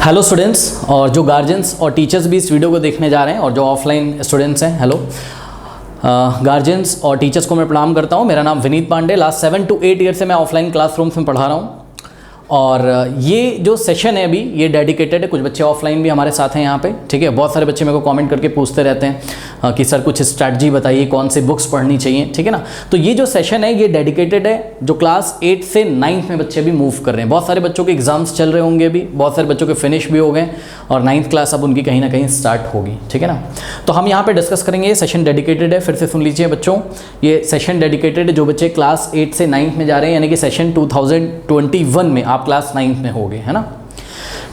Hello students और जो guardians और टीचर्स भी इस वीडियो को देखने जा रहे हैं और जो ऑफलाइन स्टूडेंट्स हैं, हेलो गार्जियंस और टीचर्स को मैं प्रणाम करता हूं। मेरा नाम Vineet Pandey, last 7 to 8 year से मैं ऑफलाइन क्लासरूम्स में पढ़ा रहा हूं और ये जो सेशन है अभी ये डेडिकेटेड है। कुछ बच्चे ऑफलाइन भी हमारे साथ हैं यहाँ पे, ठीक है। बहुत सारे बच्चे मेरे को कमेंट करके पूछते रहते हैं कि सर कुछ स्ट्रैटेजी बताइए, कौन से बुक्स पढ़नी चाहिए, ठीक है ना। तो ये जो सेशन है ये डेडिकेटेड है जो क्लास 8 से 9th में बच्चे भी मूव कर रहे हैं। बहुत सारे बच्चों के एग्जाम्स चल रहे होंगे अभी, बहुत सारे बच्चों के फिनिश भी हो गए और 9th क्लास अब उनकी कहीं ना कहीं स्टार्ट होगी, ठीक है ना। तो हम यहाँ पे डिस्कस करेंगे, ये सेशन डेडिकेटेड है। फिर से सुन लीजिए बच्चों, ये सेशन डेडिकेटेड है जो बच्चे क्लास 8 से 9th में जा रहे हैं, यानी कि सेशन 2021 में आप क्लास 9th में होगे, है ना,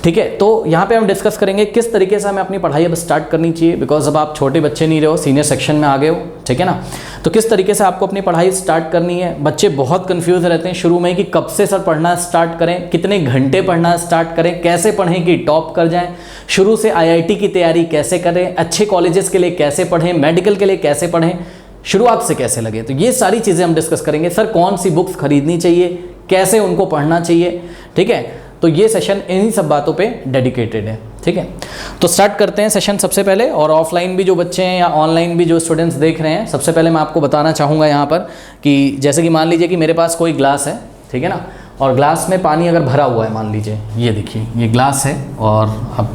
ठीक है। तो यहाँ पे हम डिस्कस करेंगे किस तरीके से हमें अपनी पढ़ाई अब स्टार्ट करनी चाहिए, बिकॉज अब आप छोटे बच्चे नहीं रहे हो, सीनियर सेक्शन में आ गए हो, ठीक है ना। तो किस तरीके से आपको अपनी पढ़ाई स्टार्ट करनी है। बच्चे बहुत कंफ्यूज रहते हैं शुरू में कि कब से सर पढ़ना स्टार्ट करें, कितने घंटे पढ़ना स्टार्ट करें, कैसे पढ़ें कि टॉप कर जाएं, शुरू से IIT की तैयारी कैसे करें, अच्छे कॉलेजेस के लिए कैसे पढ़ें, मेडिकल के लिए कैसे पढ़ें, शुरुआत से कैसे लगे। तो ये सारी चीज़ें हम डिस्कस करेंगे। सर कौन सी बुक्स खरीदनी चाहिए, कैसे उनको पढ़ना चाहिए, ठीक है। तो ये सेशन इन्हीं सब बातों पे डेडिकेटेड है, ठीक है। तो स्टार्ट करते हैं सेशन सबसे पहले। और ऑफलाइन भी जो बच्चे हैं या ऑनलाइन भी जो स्टूडेंट्स देख रहे हैं, सबसे पहले मैं आपको बताना चाहूँगा यहाँ पर कि जैसे कि मान लीजिए कि मेरे पास कोई ग्लास है, ठीक है ना, और ग्लास में पानी अगर भरा हुआ है, मान लीजिए ये देखिए ये ग्लास है, और अब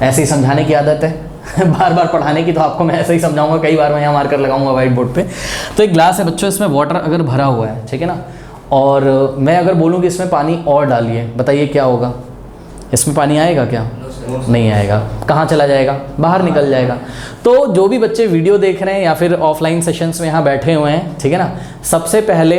ऐसे ही समझाने की आदत है बार बार पढ़ाने की, तो आपको मैं ऐसे ही समझाऊंगा, कई बार मैं यहाँ मार्कर लगाऊंगा व्हाइट बोर्ड पे। तो एक ग्लास है बच्चों, इसमें वाटर अगर भरा हुआ है, ठीक है ना, और मैं अगर बोलूँ कि इसमें पानी और डालिए, बताइए क्या होगा, इसमें पानी आएगा क्या? नहीं आएगा। कहाँ चला जाएगा? बाहर निकल जाएगा। तो जो भी बच्चे वीडियो देख रहे हैं या फिर ऑफलाइन सेशंस में यहाँ बैठे हुए हैं, ठीक है ना, सबसे पहले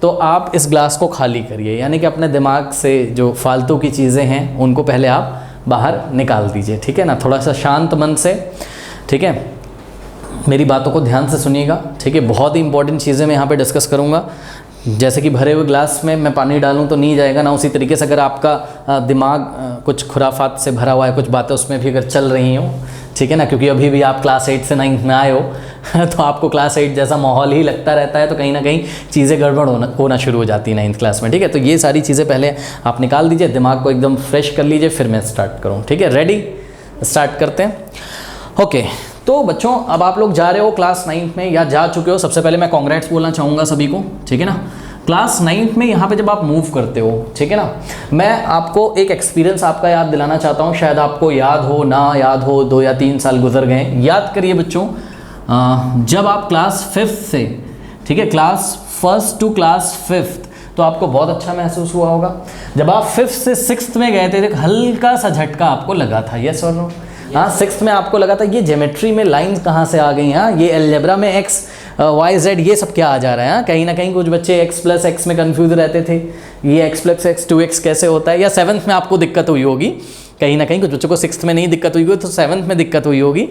तो आप इस ग्लास को खाली करिए, यानी कि अपने दिमाग से जो फालतू की चीज़ें हैं उनको पहले आप बाहर निकाल दीजिए, ठीक है ना, थोड़ा सा शांत मन से, ठीक है। मेरी बातों को ध्यान से सुनिएगा, ठीक है। बहुत ही इंपॉर्टेंट चीज़ें मैं यहाँ पे डिस्कस करूँगा। जैसे कि भरे हुए ग्लास में मैं पानी डालूं तो नहीं जाएगा ना, उसी तरीके से अगर आपका दिमाग कुछ खुराफात से भरा हुआ है, कुछ बातें उसमें भी अगर चल रही हों, ठीक है ना, क्योंकि अभी भी आप क्लास 8 से 9th में आए हो तो आपको क्लास 8 जैसा माहौल ही लगता रहता है, तो कहीं ना कहीं चीज़ें गड़बड़ होना शुरू हो जाती है 9th क्लास में, ठीक है। तो ये सारी चीज़ें पहले आप निकाल दीजिए, दिमाग को एकदम फ्रेश कर लीजिए, फिर मैं स्टार्ट करूँ, ठीक है। रेडी, स्टार्ट करते हैं। ओके, तो बच्चों अब आप लोग जा रहे हो क्लास 9th में या जा चुके हो। सबसे पहले मैं कॉन्ग्रेट्स बोलना चाहूँगा सभी को, ठीक है ना। क्लास 9th में यहाँ पे जब आप मूव करते हो, ठीक है ना, मैं आपको एक एक्सपीरियंस आपका याद दिलाना चाहता हूँ। शायद आपको याद हो ना याद हो, 2 या 3 साल गुजर गए, याद करिए बच्चों। जब आप क्लास 5th से, ठीक है, class 1st to class 5th, तो आपको बहुत अच्छा महसूस हुआ होगा। जब आप 5th से 6th में गए थे, एक हल्का सा झटका आपको लगा था, यस और नो? हाँ, 6th में आपको लगा था ये ज्योमेट्री में लाइंस कहाँ से आ गई, हाँ, ये अलजेब्रा में x y z ये सब क्या आ जा रहा है। कहीं ना कहीं कुछ बच्चे x + x में कंफ्यूज रहते थे, ये x + x 2x कैसे होता है। या 7th में आपको दिक्कत हुई होगी, कहीं ना कहीं कुछ बच्चों को 6th में नहीं दिक्कत हुई होगी तो 7th में दिक्कत हुई होगी।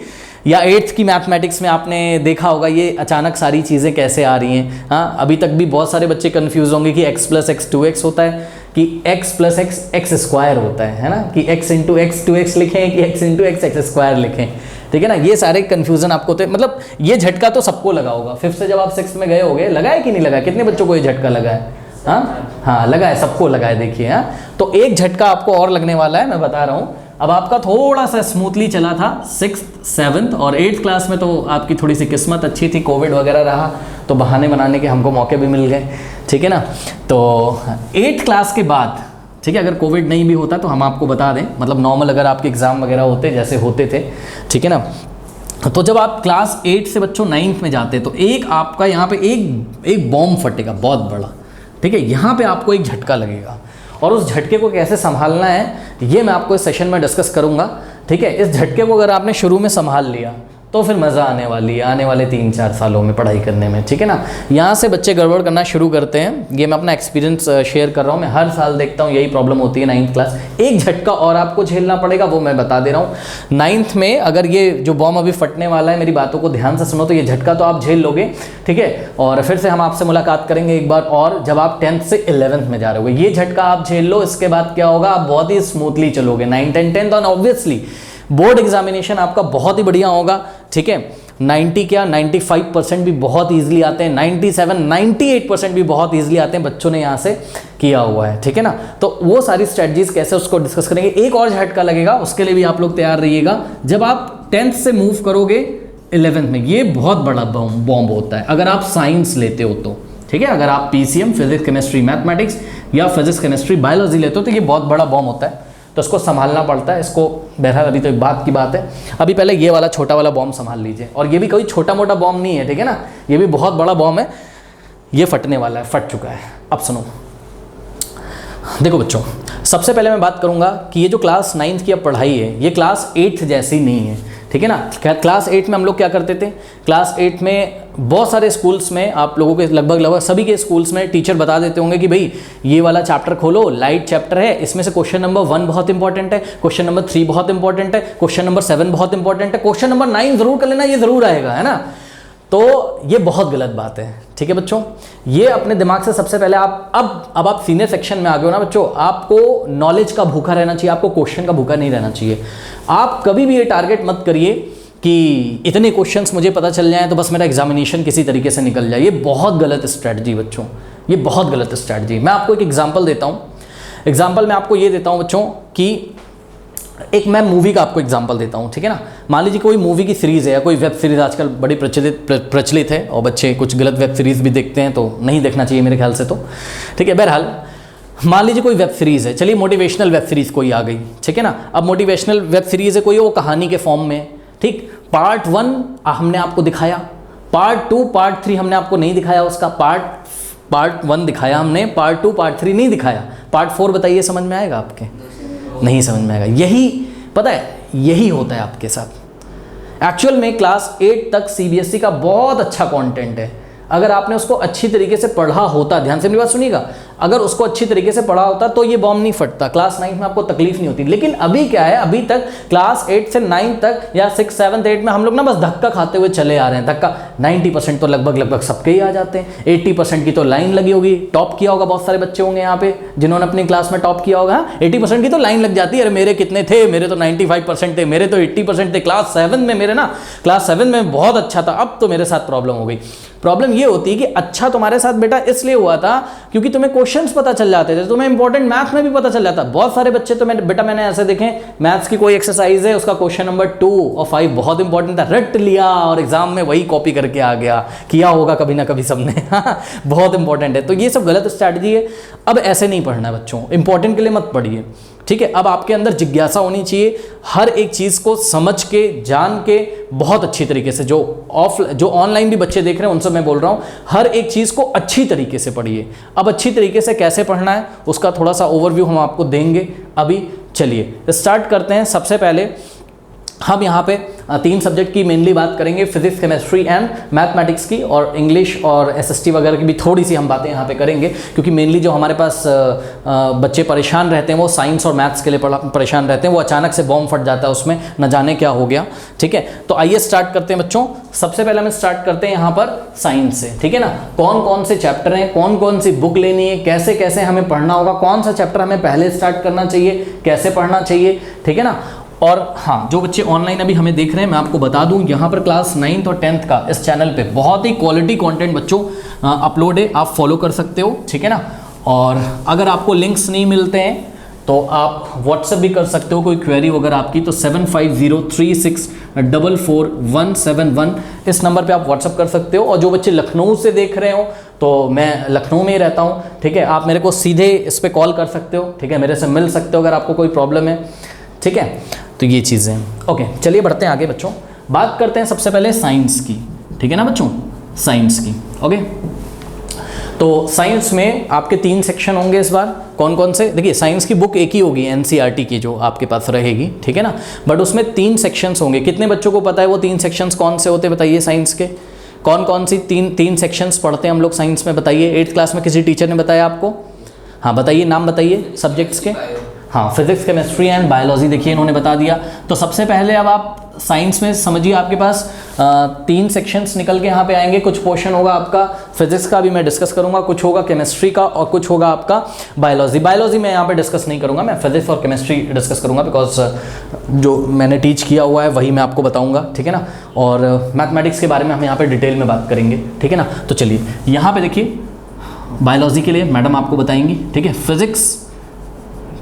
या 8th की मैथमेटिक्स में आपने देखा होगा ये अचानक सारी चीज़ें कैसे आ रही हैं। हाँ, अभी तक भी बहुत सारे बच्चे कंफ्यूज होंगे कि x + x 2x होता है कि x + x x² होता है ना, कि x × x 2x लिखें कि x × x x² लिखें, ठीक है ना। ये सारे कन्फ्यूज़न आपको होते हैं, मतलब ये झटका तो सबको लगा होगा। 5th से जब आप 6th में गए होगे, लगा है कि नहीं लगा? कितने बच्चों को ये झटका लगा है? हाँ, लगा है, सबको लगा है, देखिए। हाँ, तो एक झटका आपको और लगने वाला है, मैं बता रहा हूँ। अब आपका थोड़ा सा स्मूथली चला था 6th 7th और 8th क्लास में, तो आपकी थोड़ी सी किस्मत अच्छी थी, कोविड वगैरह रहा तो बहाने बनाने के हमको मौके भी मिल गए, ठीक है ना। तो 8th क्लास के बाद, ठीक है, अगर कोविड नहीं भी होता तो हम आपको बता दें, मतलब नॉर्मल अगर आपके एग्ज़ाम वगैरह होते जैसे होते थे, ठीक है ना, तो जब आप क्लास 8 से बच्चों 9th में जाते तो एक आपका यहाँ पे एक बॉम्ब फटेगा बहुत बड़ा, ठीक है। यहाँ पे आपको एक झटका लगेगा और उस झटके को कैसे संभालना है ये मैं आपको इस सेशन में डिस्कस करूँगा, ठीक है। इस झटके को अगर आपने शुरू में संभाल लिया तो फिर मज़ा आने वाली है आने वाले 3-4 सालों में पढ़ाई करने में, ठीक है ना। यहाँ से बच्चे गड़बड़ करना शुरू करते हैं, ये मैं अपना एक्सपीरियंस शेयर कर रहा हूँ। मैं हर साल देखता हूँ यही प्रॉब्लम होती है 9th क्लास। एक झटका और आपको झेलना पड़ेगा, वो मैं बता दे रहा हूँ। 9th में अगर ये जो बॉम्ब अभी फटने वाला है, मेरी बातों को ध्यान से सुनो, तो ये झटका तो आप झेल लोगे, ठीक है। और फिर से हम आपसे मुलाकात करेंगे एक बार और जब आप 10th से 11th में जा रहे हो। ये झटका आप झेल लो, इसके बाद क्या होगा, आप बहुत ही स्मूथली चलोगे 9th and 10th, और ऑब्वियसली बोर्ड एग्जामिनेशन आपका बहुत ही बढ़िया होगा, ठीक है। 90 क्या 95% भी बहुत ईजिली आते हैं, 97 98% भी बहुत ईजिली आते हैं, बच्चों ने यहाँ से किया हुआ है, ठीक है ना। तो वो सारी स्ट्रेटजीज कैसे उसको डिस्कस करेंगे। एक और झटका लगेगा, उसके लिए भी आप लोग तैयार रहिएगा। जब आप 10th से मूव करोगे 11th में, ये बहुत बड़ा बॉम्ब होता है अगर आप साइंस लेते हो तो, ठीक है। अगर आप PCM फिजिक्स केमिस्ट्री मैथमेटिक्स या फिजिक्स केमिस्ट्री बायोलॉजी लेते हो तो ये बहुत बड़ा बॉम्ब होता है, तो इसको संभालना पड़ता है। इसको बहरहाल अभी तो एक बात की बात है, अभी पहले ये वाला छोटा वाला बॉम्ब संभाल लीजिए। और ये भी कोई छोटा मोटा बॉम्ब नहीं है, ठीक है ना, ये भी बहुत बड़ा बॉम्ब है, ये फटने वाला है, फट चुका है। अब सुनो, देखो बच्चों, सबसे पहले मैं बात करूंगा कि ये जो क्लास 9th की अब पढ़ाई है ये क्लास 8th जैसी नहीं है, ठीक है ना। क्लास 8 में हम लोग क्या करते थे, क्लास 8 में बहुत सारे स्कूल्स में, आप लोगों के लगभग सभी के स्कूल्स में टीचर बता देते होंगे कि भाई ये वाला चैप्टर खोलो, लाइट चैप्टर है, इसमें से क्वेश्चन नंबर 1 बहुत इंपॉर्टेंट है, क्वेश्चन नंबर 3 बहुत इंपॉर्टेंट है, क्वेश्चन नंबर 7 बहुत इंपॉर्टेंट है, क्वेश्चन नंबर 9 जरूर कर लेना, ये जरूर आएगा, है ना। तो ये बहुत गलत बात है, ठीक है बच्चों। ये अपने दिमाग से सबसे पहले आप अब आप सीनियर सेक्शन में आ गए हो ना बच्चों, आपको नॉलेज का भूखा रहना चाहिए, आपको क्वेश्चन का भूखा नहीं रहना चाहिए। आप कभी भी ये टारगेट मत करिए कि इतने क्वेश्चंस मुझे पता चल जाएं तो बस मेरा एग्जामिनेशन किसी तरीके से निकल जाए। ये बहुत गलत स्ट्रैटेजी बच्चों, ये बहुत गलत स्ट्रैटेजी। मैं आपको एक एग्जाम्पल देता हूँ। एग्जाम्पल मैं आपको ये देता हूँ बच्चों कि एक मैं मूवी का आपको एग्जांपल देता हूँ, ठीक है ना। मान लीजिए कोई मूवी की सीरीज़ है या कोई वेब सीरीज़ आजकल बड़ी प्रचलित है और बच्चे कुछ गलत वेब सीरीज़ भी देखते हैं, तो नहीं देखना चाहिए मेरे ख्याल से, तो ठीक है। बहरहाल मान लीजिए कोई वेब सीरीज़ है, चलिए मोटिवेशनल वेब सीरीज़ कोई आ गई, ठीक है ना। अब मोटिवेशनल वेब सीरीज़ है कोई, वो कहानी के फॉर्म में, ठीक। पार्ट 1 हमने आपको दिखाया, पार्ट 2 पार्ट 3 हमने आपको नहीं दिखाया, उसका पार्ट 1 दिखाया हमने, पार्ट 2 पार्ट 3 नहीं दिखाया, पार्ट 4 बताइए समझ में आएगा आपके? नहीं समझ में आएगा। यही पता है, यही होता है आपके साथ। एक्चुअल में क्लास 8 तक CBSE का बहुत अच्छा कंटेंट है, अगर आपने उसको अच्छी तरीके से पढ़ा होता, ध्यान से मेरी बात सुनिएगा, अगर उसको अच्छी तरीके से पढ़ा होता तो ये बॉम्ब नहीं फटता, क्लास 9 में आपको तकलीफ नहीं होती। लेकिन अभी क्या है, अभी तक क्लास 8 से 9 तक या 6, 7, 8 में हम लोग ना बस धक्का खाते हुए चले आ रहे हैं। धक्का 90% तो लगभग सबके ही आ जाते हैं, 80% की तो लाइन लगी होगी, टॉप किया होगा, बहुत सारे बच्चे होंगे यहाँ पे जिन्होंने अपनी क्लास में टॉप किया होगा। 80% की तो लाइन लग जाती है, अरे मेरे कितने थे, मेरे तो 95% थे, मेरे तो 80% थे, क्लास 7 में मेरे ना, क्लास 7 में बहुत अच्छा था, अब तो मेरे साथ प्रॉब्लम हो गई। प्रॉब्लम ये होती है कि अच्छा तुम्हारे साथ बेटा इसलिए हुआ था क्योंकि तुम्हें क्वेश्चंस पता चल जाते थे, तुम्हें इंपॉर्टेंट मैथ्स में भी पता चल जाता। बहुत सारे बच्चे तो मैंने ऐसे देखे, मैथ्स की कोई एक्सरसाइज है, उसका क्वेश्चन नंबर 2 और 5 बहुत इंपॉर्टेंट था, रट लिया और एग्जाम में वही कॉपी करके आ गया, किया होगा कभी ना कभी सबने बहुत इंपॉर्टेंट है। तो ये सब गलत स्ट्रैटेजी है। अब ऐसे नहीं पढ़ना है बच्चों, इंपॉर्टेंट के लिए मत पढ़िए, ठीक है। अब आपके अंदर जिज्ञासा होनी चाहिए, हर एक चीज़ को समझ के जान के बहुत अच्छी तरीके से, जो ऑनलाइन भी बच्चे देख रहे हैं उनसे मैं बोल रहा हूँ, हर एक चीज़ को अच्छी तरीके से पढ़िए। अब अच्छी तरीके से कैसे पढ़ना है उसका थोड़ा सा ओवरव्यू हम आपको देंगे। अभी चलिए स्टार्ट करते हैं। सबसे पहले हम यहाँ पे 3 सब्जेक्ट की मेनली बात करेंगे, फिजिक्स केमिस्ट्री एंड मैथमेटिक्स की, और इंग्लिश और SST वगैरह की भी थोड़ी सी हम बातें यहाँ पे करेंगे, क्योंकि मेनली जो हमारे पास बच्चे परेशान रहते हैं वो साइंस और मैथ्स के लिए परेशान रहते हैं, वो अचानक से बॉम्ब फट जाता है उसमें, न जाने क्या हो गया, ठीक है। तो आइए स्टार्ट करते हैं बच्चों। सबसे पहले हम स्टार्ट करते हैं यहाँ पर साइंस से, ठीक है ना। कौन कौन से चैप्टर हैं, कौन कौन सी बुक लेनी है, कैसे कैसे हमें पढ़ना होगा, कौन सा चैप्टर हमें पहले स्टार्ट करना चाहिए, कैसे पढ़ना चाहिए, ठीक है ना। और हाँ, जो बच्चे ऑनलाइन अभी हमें देख रहे हैं, मैं आपको बता दूं यहाँ पर क्लास 9th और 10th का इस चैनल पे बहुत ही क्वालिटी कंटेंट बच्चों अपलोड है, आप फॉलो कर सकते हो, ठीक है ना। और अगर आपको लिंक्स नहीं मिलते हैं तो आप व्हाट्सएप भी कर सकते हो, कोई क्वेरी वगैरह आपकी, तो 7503644171 इस नंबर पे आप व्हाट्सएप कर सकते हो। और जो बच्चे लखनऊ से देख रहे हो, तो मैं लखनऊ में ही रहता हूँ, ठीक है, आप मेरे को सीधे इस पर कॉल कर सकते हो, ठीक है, मेरे से मिल सकते हो अगर आपको कोई प्रॉब्लम है, ठीक है। तो ये चीज़ें ओके। चलिए बढ़ते हैं आगे बच्चों, बात करते हैं सबसे पहले साइंस की, ठीक है ना बच्चों, साइंस की, ओके। तो साइंस में आपके 3 सेक्शन होंगे इस बार। कौन कौन से? देखिए, साइंस की बुक एक ही होगी, NCERT की जो आपके पास रहेगी, ठीक है ना, बट उसमें 3 सेक्शंस होंगे। कितने बच्चों को पता है वो 3 सेक्शंस कौन से होते हैं, बताइए। साइंस के कौन कौन सी 3 सेक्शंस पढ़ते हैं हम लोग साइंस में, बताइए। 8th क्लास में किसी टीचर ने बताया आपको? हाँ बताइए, नाम बताइए सब्जेक्ट्स के। हाँ, फिजिक्स केमिस्ट्री एंड बायोलॉजी, देखिए इन्होंने बता दिया। तो सबसे पहले अब आप साइंस में समझिए, आपके पास 3 सेक्शंस निकल के यहाँ पे आएंगे। कुछ पोर्शन होगा आपका फिजिक्स का, भी मैं डिस्कस करूँगा, कुछ होगा केमिस्ट्री का, और कुछ होगा आपका बायोलॉजी। बायोलॉजी मैं यहाँ पे डिस्कस नहीं करूँगा, मैं फिजिक्स और केमिस्ट्री डिस्कस करूँगा, बिकॉज जो मैंने टीच किया हुआ है वही मैं आपको बताऊँगा, ठीक है ना। और मैथमेटिक्स के बारे में हम यहाँ पे डिटेल में बात करेंगे, ठीक है ना। तो चलिए यहाँ पे देखिए, बायोलॉजी के लिए मैडम आपको बताएंगी, ठीक है, फिजिक्स,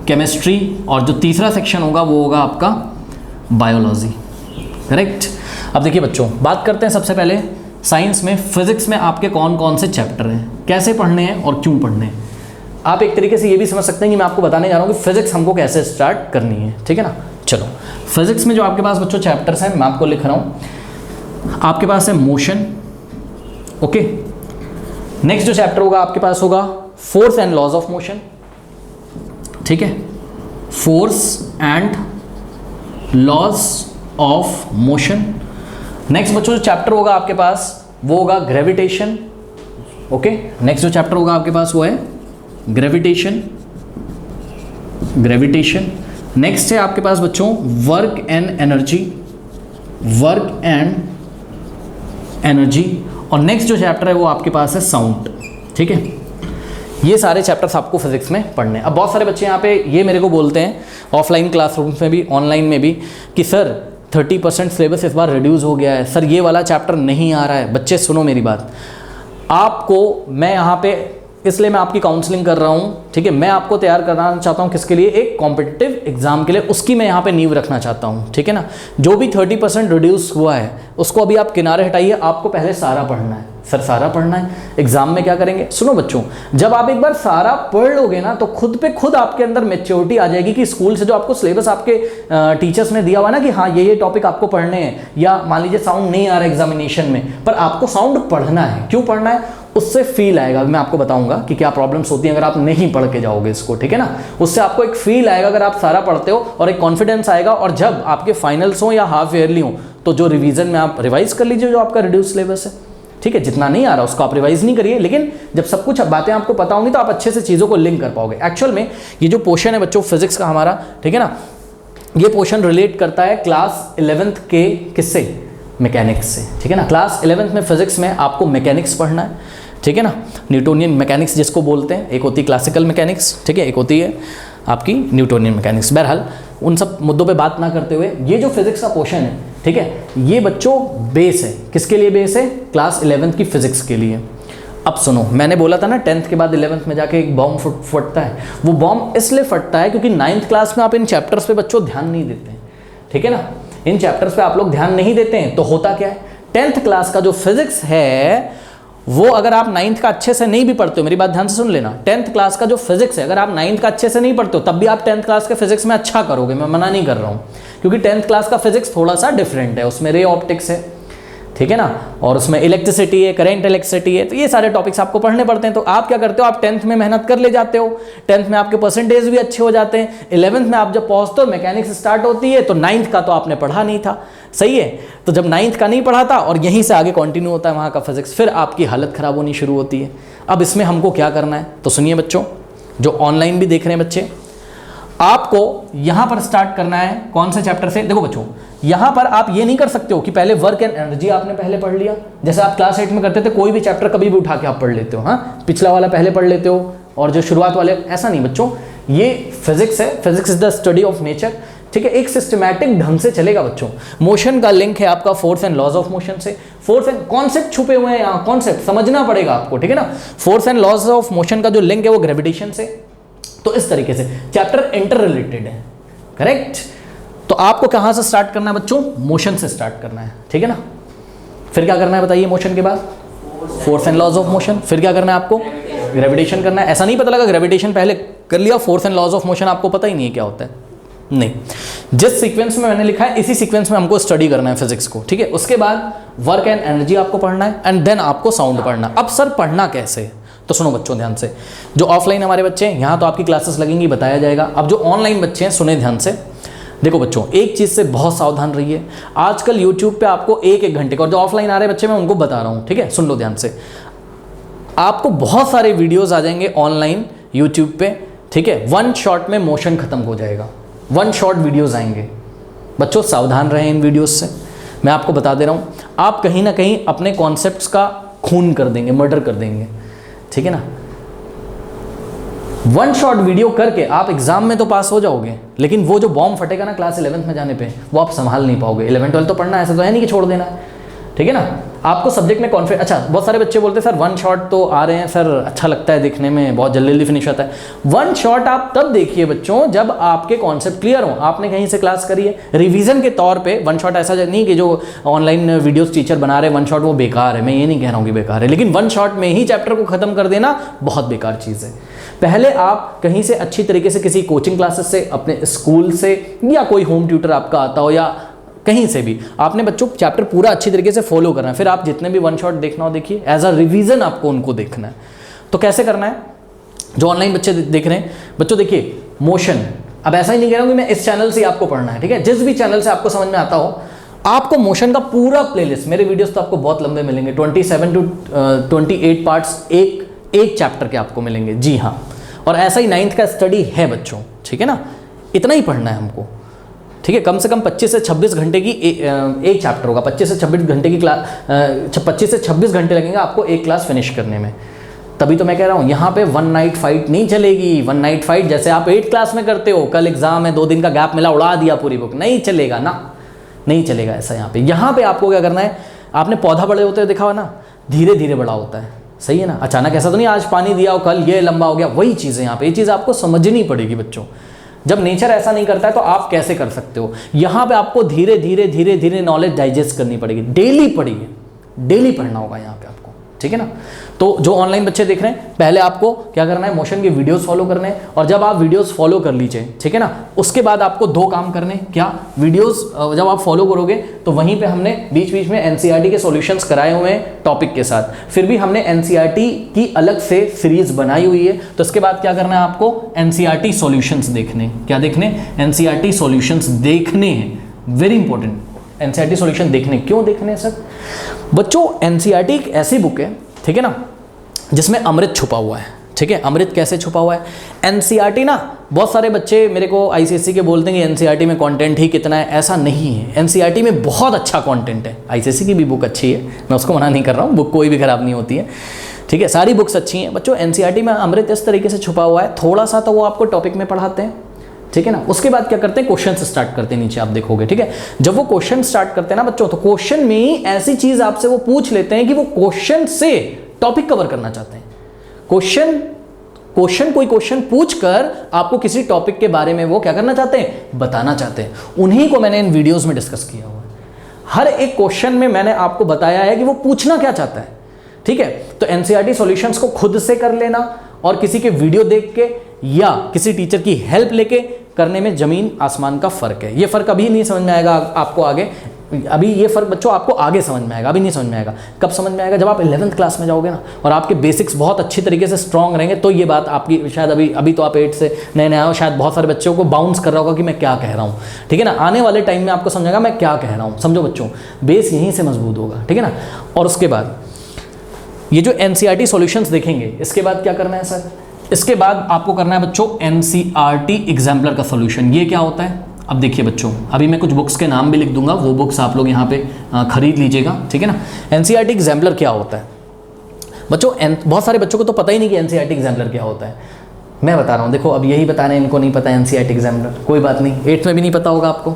केमिस्ट्री, और जो तीसरा सेक्शन होगा वो होगा आपका बायोलॉजी, करेक्ट। अब देखिए बच्चों, बात करते हैं सबसे पहले साइंस में, फिजिक्स में आपके कौन कौन से चैप्टर हैं, कैसे पढ़ने हैं और क्यों पढ़ने हैं। आप एक तरीके से ये भी समझ सकते हैं कि मैं आपको बताने जा रहा हूँ कि फिजिक्स हमको कैसे स्टार्ट करनी है, ठीक है ना। चलो, फिजिक्स में जो आपके पास बच्चों चैप्टर्स हैं मैं आपको लिख रहा हूँ। आपके पास है मोशन, ओके। नेक्स्ट जो चैप्टर होगा आपके पास होगा force and laws of motion, ठीक है, force and laws of motion. Next बच्चों जो चैप्टर होगा आपके पास वो होगा ग्रेविटेशन, ओके। नेक्स्ट जो चैप्टर होगा आपके पास वो है ग्रेविटेशन। नेक्स्ट है आपके पास बच्चों वर्क एंड एनर्जी, और नेक्स्ट जो चैप्टर है वो आपके पास है साउंड, ठीक है। ये सारे चैप्टर्स आपको फिजिक्स में पढ़ने हैं। अब बहुत सारे बच्चे यहाँ पे ये मेरे को बोलते हैं ऑफलाइन क्लासरूम्स में भी, ऑनलाइन में भी, कि सर 30% सिलेबस इस बार रिड्यूस हो गया है, सर ये वाला चैप्टर नहीं आ रहा है। बच्चे सुनो मेरी बात, आपको मैं यहाँ पे इसलिए मैं आपकी काउंसलिंग कर रहा हूँ, ठीक है। मैं आपको तैयार करना चाहता हूँ किसके लिए, एक कॉम्पिटिटिव एग्जाम के लिए, उसकी मैं यहाँ पे नींव रखना चाहता हूँ, ठीक है ना। जो भी 30% रिड्यूस हुआ है उसको अभी आप किनारे हटाइए, आपको पहले सारा पढ़ना है। सर सारा पढ़ना है, एग्जाम में क्या करेंगे। सुनो बच्चों, जब आप एक बार सारा पढ़ लोगे ना तो खुद पे खुद आपके अंदर मैच्योरिटी आ जाएगी कि स्कूल से जो आपको सिलेबस आपके टीचर्स ने दिया हुआ ना कि हाँ ये टॉपिक आपको पढ़ने हैं, या मान लीजिए साउंड नहीं आ रहा एग्जामिनेशन में, पर आपको साउंड पढ़ना है। क्यों पढ़ना है, उससे फील आएगा। मैं आपको बताऊंगा कि क्या प्रॉब्लम्स होती हैं अगर आप नहीं पढ़ के जाओगे इसको, ठीक है ना। उससे आपको एक फील आएगा अगर आप सारा पढ़ते हो, और एक कॉन्फिडेंस आएगा। और जब आपके फाइनल्स हो या हाफ ईयरली हो तो जो रिवीजन में आप रिवाइज कर लीजिए जो आपका रिड्यूस सिलेबस है, ठीक है। जितना नहीं आ रहा उसको आप रिवाइज नहीं करिए, लेकिन जब सब कुछ बातें आपको पता होंगी तो आप अच्छे से चीज़ों को लिंक कर पाओगे। एक्चुअल में ये जो पोर्शन है बच्चों फिजिक्स का हमारा, ठीक है ना, ये पोर्शन रिलेट करता है क्लास 11th के किससे, मैकेनिक्स से, ठीक है ना। क्लास 11th में फिजिक्स में आपको मैकेनिक्स पढ़ना है, ठीक है ना। न्यूटोनियन मैकेनिक्स जिसको बोलते हैं, एक होती है क्लासिकल मैकेनिक्स, ठीक है, एक होती है आपकी न्यूटोनियन मैकेनिक्स। बहरहाल उन सब मुद्दों पे बात ना करते हुए, ये जो फिजिक्स का पोर्शन है, ठीक है, ये बच्चों बेस है। किसके लिए बेस है, क्लास 11th की फिजिक्स के लिए। अब सुनो, मैंने बोला था ना 10th के बाद 11th में जाके एक बॉम्ब फटता है। वो बॉम्ब इसलिए फटता है क्योंकि 9th क्लास में आप इन चैप्टर्स पे बच्चों ध्यान नहीं देते हैं, ठीक है ना। इन चैप्टर्स पे आप लोग ध्यान नहीं देते हैं तो होता क्या है, 10th क्लास का जो फिजिक्स है वो अगर आप 9th का अच्छे से नहीं भी पढ़ते हो, मेरी बात ध्यान से सुन लेना, 10th क्लास का जो फिजिक्स है अगर आप 9th का अच्छे से नहीं पढ़ते हो तब भी आप 10th क्लास के फिजिक्स में अच्छा करोगे, मैं मना नहीं कर रहा हूँ। क्योंकि 10th क्लास का फिजिक्स थोड़ा सा डिफरेंट है, उसमें रे ऑप्टिक्स है, ठीक है ना, और उसमें इलेक्ट्रिसिटी है, करंट इलेक्ट्रिसिटी है, तो ये सारे टॉपिक्स आपको पढ़ने पड़ते हैं। तो आप क्या करते हो, आप 10th में मेहनत कर ले जाते हो, 10th में आपके परसेंटेज भी अच्छे हो जाते हैं, 11th में आप जब पहुंचते हो मैकेनिक्स स्टार्ट होती है तो 9th का तो आपने पढ़ा नहीं था, सही है। तो जब 9th का नहीं पढ़ा था और यहीं से आगे कंटिन्यू होता है वहाँ का फिजिक्स, फिर आपकी हालत ख़राब होनी शुरू होती है। अब इसमें हमको क्या करना है, तो सुनिए बच्चों, जो ऑनलाइन भी देख रहे हैं बच्चे, आपको यहाँ पर स्टार्ट करना है कौन से चैप्टर से। देखो बच्चों, यहाँ पर आप ये नहीं कर सकते हो कि पहले वर्क एंड एनर्जी आपने पहले पढ़ लिया, जैसे आप क्लास 8 में करते थे, कोई भी चैप्टर कभी भी उठा के आप पढ़ लेते हो, हाँ, पिछला वाला पहले पढ़ लेते हो और जो शुरुआत वाले, ऐसा नहीं बच्चों। ये फिजिक्स है, physics is the study of nature, ठीक है। एक सिस्टमैटिक ढंग से चलेगा बच्चों। मोशन का लिंक है आपका force and laws of motion से, फोर्स एंड कॉन्सेप्ट छुपे हुए हैं यहाँ, कॉन्सेप्ट समझना पड़ेगा आपको, ठीक है ना। Force and laws of motion का जो लिंक है वो ग्रेविटेशन से, तो इस तरीके से चैप्टर इंटर रिलेटेड है, करेक्ट। तो आपको कहां से स्टार्ट करना है बच्चों, मोशन से स्टार्ट करना है, ठीक है ना। फिर क्या करना है बताइए, मोशन के बाद force and laws of motion, फिर क्या करना है आपको, ग्रेविटेशन करना है। ऐसा नहीं पता लगा ग्रेविटेशन पहले कर लिया, force and laws of motion आपको पता ही नहीं है क्या होता है, नहीं। जिस सीक्वेंस में मैंने लिखा है इसी सीक्वेंस में हमको स्टडी करना है फिजिक्स को, ठीक है। उसके बाद वर्क एंड एनर्जी आपको पढ़ना है, एंड देन आपको साउंड पढ़ना। अब सर पढ़ना कैसे, तो सुनो बच्चों ध्यान से, जो ऑफलाइन हमारे बच्चे हैं यहाँ तो आपकी क्लासेस लगेंगी, बताया जाएगा। अब जो ऑनलाइन बच्चे हैं सुने ध्यान से, देखो बच्चों एक चीज़ से बहुत सावधान रहिए। आजकल यूट्यूब पे आपको एक घंटे का, और जो ऑफलाइन आ रहे बच्चे मैं उनको बता रहा हूँ, ठीक है, सुन लो ध्यान से, आपको बहुत सारे वीडियोज़ आ जाएंगे ऑनलाइन यूट्यूब पे, ठीक है। 1 शॉट में मोशन खत्म हो जाएगा, 1 शॉट वीडियोज़ आएंगे। बच्चों सावधान रहें इन वीडियोज़ से, मैं आपको बता दे रहा हूँ, आप कहीं ना कहीं अपने कॉन्सेप्ट्स का खून कर देंगे, मर्डर कर देंगे, ठीक है ना। वन शॉट वीडियो करके आप एग्जाम में तो पास हो जाओगे, लेकिन वो जो बॉम्ब फटेगा ना क्लास 11th में जाने पे, वो आप संभाल नहीं पाओगे। 11-12 तो पढ़ना है, ऐसा तो है नहीं कि छोड़ देना है, ठीक है ना। आपको सब्जेक्ट में कॉन्फिडेंस, अच्छा बहुत सारे बच्चे बोलते हैं सर वन शॉट तो आ रहे हैं सर, अच्छा लगता है देखने में, बहुत जल्दी जल्दी फिनिश होता है। वन शॉट आप तब देखिए बच्चों जब आपके कॉन्सेप्ट क्लियर हो, आपने कहीं से क्लास करी है। रिवीजन के तौर पे वन शॉट ऐसा नहीं कि जो ऑनलाइन वीडियोस टीचर बना रहे हैं वन शॉट वो बेकार है, मैं ये नहीं कह रहा हूँ कि बेकार है, लेकिन वन शॉट में ही चैप्टर को खत्म कर देना बहुत बेकार चीज़ है। पहले आप कहीं से अच्छी तरीके से किसी कोचिंग क्लासेस से, अपने स्कूल से, या कोई होम ट्यूटर आपका आता हो, या कहीं से भी आपने बच्चों चैप्टर पूरा अच्छी तरीके से फॉलो करना है। फिर आप जितने भी वन शॉट देखना हो देखिए, एज अ रिवीजन आपको उनको देखना है। तो कैसे करना है, जो ऑनलाइन बच्चे देख रहे हैं बच्चों, देखिए मोशन, अब ऐसा ही नहीं कह रहा हूँ कि मैं इस चैनल से आपको पढ़ना है, ठीक है, जिस भी चैनल से आपको समझ में आता हो, आपको मोशन का पूरा प्लेलिस्ट, मेरे वीडियोस तो आपको बहुत लंबे मिलेंगे, 27 to 28 पार्ट्स एक चैप्टर के आपको मिलेंगे, जी हाँ। और ऐसा ही 9th का स्टडी है बच्चों, ठीक है ना, इतना ही पढ़ना है हमको, ठीक है। कम से कम 25 से 26 घंटे की एक चैप्टर होगा, 25 से 26 घंटे की क्लास, 25 से 26 घंटे लगेंगे आपको एक क्लास फिनिश करने में। तभी तो मैं कह रहा हूँ यहाँ पे वन नाइट फाइट नहीं चलेगी। वन नाइट फाइट जैसे आप 8th क्लास में करते हो, कल एग्जाम है 2 दिन का गैप मिला उड़ा दिया पूरी बुक, नहीं चलेगा ना, नहीं चलेगा ऐसा। यहाँ पे आपको क्या करना है, आपने पौधा बड़े होते हुए देखा हुआ ना, धीरे धीरे बड़ा होता है, सही है ना। अचानक ऐसा तो नहीं आज पानी दिया और कल ये लंबा हो गया, वही चीज़ है यहाँ पे। ये चीज़ आपको समझनी पड़ेगी बच्चों। जब नेचर ऐसा नहीं करता है तो आप कैसे कर सकते हो। यहाँ पे आपको धीरे धीरे धीरे धीरे नॉलेज डाइजेस्ट करनी पड़ेगी, डेली पढ़िए, डेली पढ़ना होगा यहाँ पे आपको, ठीक है ना। तो जो ऑनलाइन बच्चे देख रहे हैं, पहले आपको क्या करना है, मोशन के वीडियोस फॉलो करने हैं। और जब आप वीडियोस फॉलो कर लीजिए, ठीक है ना, उसके बाद आपको 2 काम करने, क्या, वीडियोस जब आप फॉलो करोगे तो वहीं पे हमने बीच बीच में एनसीईआरटी के सॉल्यूशंस कराए हुए हैं टॉपिक के साथ, फिर भी हमने एनसीईआरटी की अलग से सीरीज बनाई हुई है। तो इसके बाद क्या करना है आपको, एनसीईआरटी सॉल्यूशंस देखने, क्या देखने, एनसीईआरटी सॉल्यूशंस देखने हैं, वेरी इंपॉर्टेंट। एनसीईआरटी सॉल्यूशन देखने, क्यों देखने सर बच्चों, एनसीईआरटी एक ऐसी बुक है, ठीक है ना, जिसमें अमृत छुपा हुआ है, ठीक है। अमृत कैसे छुपा हुआ है, एनसीईआरटी ना, बहुत सारे बच्चे मेरे को आईसीएसई के बोलते हैं कि एनसीईआरटी में कंटेंट ही कितना है, ऐसा नहीं है। एनसीईआरटी में बहुत अच्छा कंटेंट है, आईसीएसई की भी बुक अच्छी है, मैं उसको मना नहीं कर रहा हूँ, बुक कोई भी खराब नहीं होती है, ठीक है, सारी बुक्स अच्छी हैं बच्चों। एनसीईआरटी में अमृत इस तरीके से छुपा हुआ है, थोड़ा सा तो वो आपको टॉपिक में पढ़ाते हैं, ठीक है ना। उसके बाद क्या करते हैं, क्वेश्चन से स्टार्ट करते हैं, नीचे आप देखोगे, ठीक है। जब वो क्वेश्चन स्टार्ट करते हैं ना बच्चों, तो क्वेश्चन में ही ऐसी चीज आपसे वो पूछ लेते हैं कि वो क्वेश्चन से टॉपिक कवर करना चाहते हैं। कोई क्वेश्चन पूछकर आपको किसी टॉपिक के बारे में वो क्या करना चाहते हैं, बताना चाहते हैं। उन्हीं को मैंने इन वीडियोस में डिस्कस किया हुआ है। हर एक क्वेश्चन में मैंने आपको बताया है कि वो पूछना क्या चाहता है, ठीक है। तो एनसीईआरटी सॉल्यूशंस को खुद से कर लेना और किसी के वीडियो देख के या किसी टीचर की हेल्प लेके करने में जमीन आसमान का फर्क है। ये फर्क अभी नहीं समझ में आएगा आपको आगे, अभी ये फर्क बच्चों आपको आगे समझ में आएगा, अभी नहीं समझ में आएगा। कब समझ में आएगा, जब आप 11th क्लास में जाओगे ना और आपके बेसिक्स बहुत अच्छी तरीके से स्ट्रांग रहेंगे, तो ये बात आपकी शायद अभी तो आप 8 से नए नए आओ, शायद बहुत सारे बच्चों को बाउंस कर रहा होगा कि मैं क्या कह रहा हूँ, ठीक है ना। आने वाले टाइम में आपको समझेगा मैं क्या कह रहा हूँ, समझो बच्चों, बेस यहीं से मजबूत होगा, ठीक है ना। और उसके बाद ये जो एनसीईआरटी सॉल्यूशंस देखेंगे, इसके बाद क्या करना है सर, इसके बाद आपको करना है बच्चों एनसीईआरटी एग्जाम्पलर का सॉल्यूशन। ये क्या होता है, अब देखिए बच्चों, अभी मैं कुछ बुक्स के नाम भी लिख दूंगा, वो बुक्स आप लोग यहाँ पे खरीद लीजिएगा, ठीक है ना। एनसीईआरटी एग्जाम्पलर क्या होता है बच्चों, बहुत सारे बच्चों को तो पता ही नहीं कि एनसीईआरटी एग्जाम्पलर क्या होता है। मैं बता रहा हूँ, देखो अब यही बता रहे हैं, इनको नहीं पता एनसीईआरटी एग्जाम्पलर, कोई बात नहीं, 8th में भी नहीं पता होगा आपको,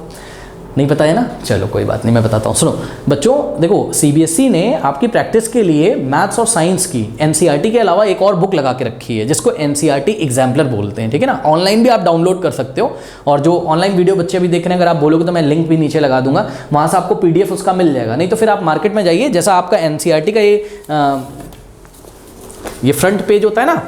नहीं पता है ना, चलो कोई बात नहीं, मैं बताता हूँ। सुनो बच्चों, देखो सीबीएसई ने आपकी प्रैक्टिस के लिए मैथ्स और साइंस की एनसीईआरटी के अलावा एक और बुक लगा के रखी है, जिसको एनसीईआरटी एग्जाम्पलर बोलते हैं, ठीक है ना। ऑनलाइन भी आप डाउनलोड कर सकते हो, और जो ऑनलाइन वीडियो बच्चे भी देख रहे हैं, अगर आप बोलोगे तो मैं लिंक भी नीचे लगा दूंगा, वहाँ से आपको PDF उसका मिल जाएगा। नहीं तो फिर आप मार्केट में जाइए, जैसा आपका एनसीईआरटी का ये फ्रंट पेज होता है ना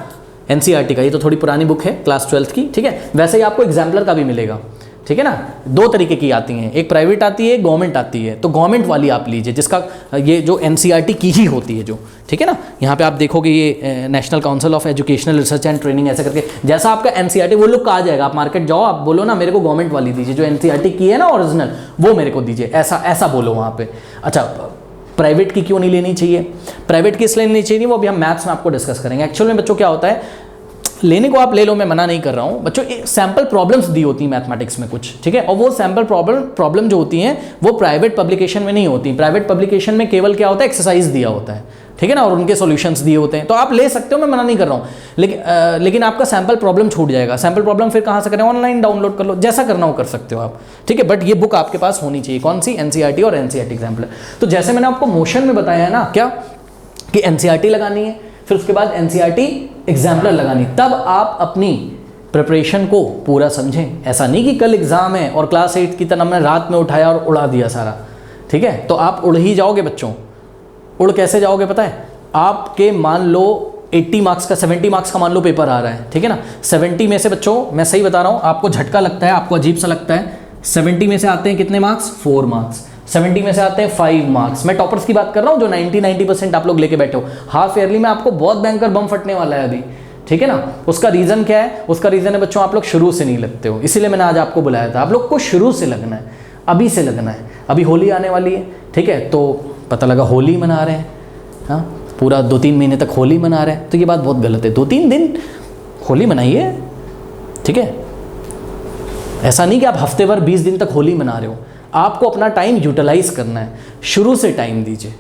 एनसीईआरटी का, ये तो थोड़ी पुरानी बुक है क्लास 12th की, ठीक है, वैसे ही आपको एग्जाम्पलर का भी मिलेगा, ठीक है ना। 2 तरीके की आती हैं, एक प्राइवेट आती है, गवर्नमेंट आती है। तो गवर्नमेंट वाली आप लीजिए, जिसका ये जो एनसीईआरटी की ही होती है जो, ठीक है ना। यहाँ पे आप देखोगे ये national council of educational research and training, ऐसे करके जैसा आपका एनसीईआरटी वो लुक आ जाएगा। आप मार्केट जाओ, आप बोलो ना मेरे को गवर्नमेंट वाली दीजिए, जो एनसीईआरटी की है ना ओरिजिनल, वो मेरे को दीजिए, ऐसा बोलो वहाँ पे। अच्छा, प्राइवेट की क्यों नहीं लेनी चाहिए, प्राइवेट की इसलिए नहीं चाहिए, वो अभी हम मैथ्स में आपको डिस्कस करेंगे। एक्चुअल में बच्चों क्या होता है, लेने को आप ले लो, मैं मना नहीं कर रहा हूँ बच्चों, सैम्पल प्रॉब्लम्स दी होती हैं मैथमेटिक्स में कुछ, ठीक है। और वो सैम्पल प्रॉब्लम जो होती हैं वो प्राइवेट पब्लिकेशन में नहीं होती। प्राइवेट पब्लिकेशन में केवल क्या होता है, एक्सरसाइज दिया होता है, ठीक है ना, और उनके सॉल्यूशंस दिए होते हैं, तो आप ले सकते हो, मैं मना नहीं कर रहा हूँ, लेकिन आपका सैम्पल प्रॉब्लम छूट जाएगा। सैम्पल प्रॉब्लम फिर कहाँ से करें, ऑनलाइन डाउनलोड कर लो, जैसा करना हो कर सकते हो आप, ठीक है। बट ये बुक आपके पास होनी चाहिए, कौन सी, एनसीईआरटी और एनसीईआरटी एग्जाम्पलर। तो जैसे मैंने आपको मोशन में बताया है ना, क्या कि एनसीईआरटी लगानी है, फिर उसके बाद एनसीईआरटी एग्जाम्पलर लगानी, तब आप अपनी प्रिपरेशन को पूरा समझें। ऐसा नहीं कि कल एग्जाम है और क्लास 8 की तरह मैंने रात में उठाया और उड़ा दिया सारा, ठीक है, तो आप उड़ ही जाओगे बच्चों। उड़ कैसे जाओगे पता है, आपके मान लो 80 मार्क्स का 70 मार्क्स का मान लो पेपर आ रहा है, ठीक है ना, 70 में से बच्चों मैं सही बता रहा हूँ, आपको झटका लगता है, आपको अजीब सा लगता है, 70 में से आते हैं कितने मार्क्स, 4 मार्क्स, 70 में से आते हैं 5 मार्क्स। मैं टॉपर्स की बात कर रहा हूँ जो 90% आप लोग लेके बैठे हो। हाफ ईयरली में आपको बहुत भयंकर बम फटने वाला है अभी, ठीक है ना। उसका रीज़न क्या है, उसका रीज़न है बच्चों आप लोग शुरू से नहीं लगते हो, इसीलिए मैंने आज आपको बुलाया था। आप लोग को शुरू से लगना है, अभी से लगना है। अभी होली आने वाली है, ठीक है, तो पता लगा होली मना रहे हैं, हाँ, पूरा 2-3 महीने तक होली मना रहे हैं, तो ये बात बहुत गलत है। 2-3 दिन होली मनाइए, ठीक है, ऐसा नहीं कि आप हफ्ते भर 20 दिन तक होली मना रहे हो। आपको अपना टाइम यूटिलाइज करना है, शुरू से टाइम दीजिए,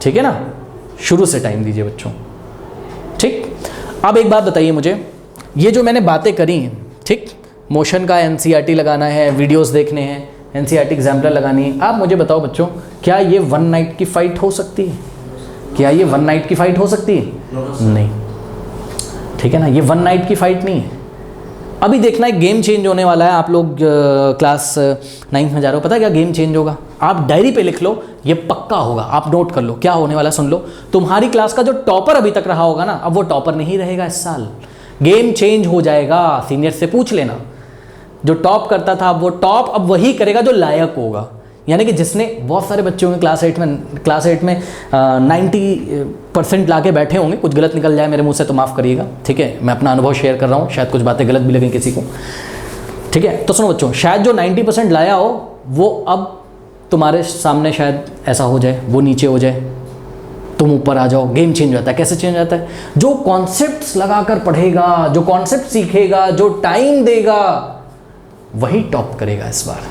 ठीक है ना, शुरू से टाइम दीजिए बच्चों, ठीक। अब एक बात बताइए मुझे, ये जो मैंने बातें करी हैं, ठीक, मोशन का एनसीईआरटी लगाना है, वीडियोस देखने हैं, एनसीईआरटी एग्जाम्पलर लगानी है, आप मुझे बताओ बच्चों, क्या ये 1 नाइट की फ़ाइट हो सकती है? क्या ये 1 नाइट की फ़ाइट हो सकती है? नहीं, ठीक है ना, ये 1 नाइट की फ़ाइट नहीं है। अभी देखना एक गेम चेंज होने वाला है। आप लोग क्लास 9th में जा रहे हो, पता है क्या गेम चेंज होगा? आप डायरी पे लिख लो, ये पक्का होगा, आप नोट कर लो क्या होने वाला, सुन लो। तुम्हारी क्लास का जो टॉपर अभी तक रहा होगा ना, अब वो टॉपर नहीं रहेगा इस साल, गेम चेंज हो जाएगा। सीनियर से पूछ लेना, जो टॉप करता था वो टॉप अब वही करेगा जो लायक होगा। यानी कि जिसने, बहुत सारे बच्चे होंगे क्लास 8 में 90% ला के बैठे होंगे, कुछ गलत निकल जाए मेरे मुंह से तो माफ़ करिएगा, ठीक है, मैं अपना अनुभव शेयर कर रहा हूँ, शायद कुछ बातें गलत भी लगें किसी को, ठीक है। तो सुनो बच्चों, शायद जो 90% लाया हो वो अब तुम्हारे सामने शायद ऐसा हो जाए, वो नीचे हो जाए, तुम ऊपर आ जाओ, गेम चेंज हो जाता है। कैसे चेंज होता है? जो कॉन्सेप्ट्स लगाकर पढ़ेगा, जो कॉन्सेप्ट सीखेगा, जो टाइम देगा, वही टॉप करेगा इस बार।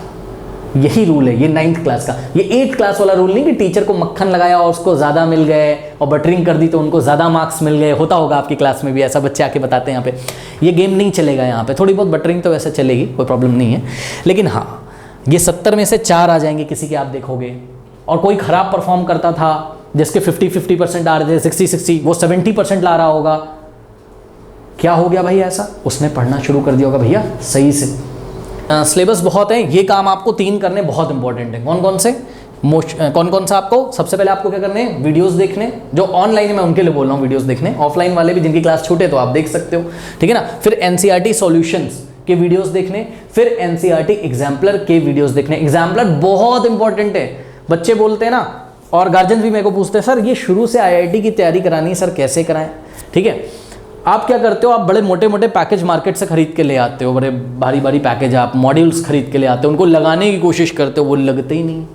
यही रूल है, ये 9th क्लास का। ये 8th क्लास वाला रूल नहीं कि टीचर को मक्खन लगाया और उसको ज़्यादा मिल गए और बटरिंग कर दी तो उनको ज़्यादा मार्क्स मिल गए। होता होगा आपकी क्लास में भी ऐसा, बच्चे आके बताते हैं यहाँ पे। ये गेम नहीं चलेगा यहाँ पे, थोड़ी बहुत बटरिंग तो वैसे चलेगी, कोई प्रॉब्लम नहीं है, लेकिन हाँ, ये 70 में से 4 आ जाएंगे किसी के, आप देखोगे। और कोई ख़राब परफॉर्म करता था, जिसके 50% आ रहे थे, 60, वो 70% ला रहा होगा। क्या हो गया भाई ऐसा? उसने पढ़ना शुरू कर दिया होगा भैया सही से। सिलेबस बहुत है, ये काम आपको 3 करने बहुत इंपॉर्टेंट है। कौन कौन से? कौन कौन सा आपको? सबसे पहले आपको क्या करने हैं? वीडियोस देखने। जो ऑनलाइन है मैं उनके लिए बोल रहा हूँ वीडियोस देखने, ऑफलाइन वाले भी जिनकी क्लास छूटे तो आप देख सकते हो, ठीक है ना। फिर एनसीईआरटी सॉल्यूशंस के वीडियोस देखने, फिर एनसीईआरटी एग्जाम्पलर के वीडियोस देखने। एग्जाम्पलर बहुत इंपॉर्टेंट है। बच्चे बोलते हैं ना, और गार्जियन भी मेरे को पूछते हैं, सर ये शुरू से आईआईटी की तैयारी करानी है, सर कैसे कराएं? ठीक है, आप क्या करते हो, आप बड़े मोटे मोटे पैकेज मार्केट से खरीद के ले आते हो, बड़े भारी भारी पैकेज, आप मॉड्यूल्स खरीद के ले आते हो, उनको लगाने की कोशिश करते हो, वो लगते ही नहीं।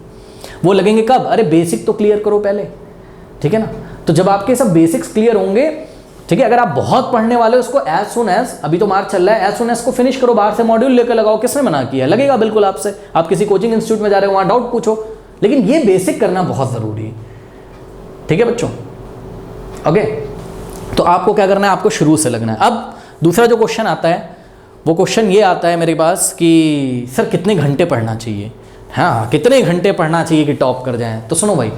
वो लगेंगे कब? अरे बेसिक तो क्लियर करो पहले, ठीक है ना। तो जब आपके सब बेसिक्स क्लियर होंगे, ठीक है, अगर आप बहुत पढ़ने वाले हो उसको एज सुन एज, अभी तो मार्च चल रहा है, एज सुन एज को फिनिश करो, बाहर से मॉड्यूल लेकर लगाओ। किसने मना किया? लगेगा बिल्कुल आपसे। आप किसी कोचिंग इंस्टीट्यूट में जा रहे हो, वहाँ डाउट पूछो, लेकिन ये बेसिक करना बहुत ज़रूरी है, ठीक है बच्चों। ओके, तो आपको क्या करना है? आपको शुरू से लगना है। अब दूसरा जो क्वेश्चन आता है, वो क्वेश्चन ये आता है मेरे पास कि सर कितने घंटे पढ़ना चाहिए? हाँ, कितने घंटे पढ़ना चाहिए कि टॉप कर जाएं? तो सुनो भाई,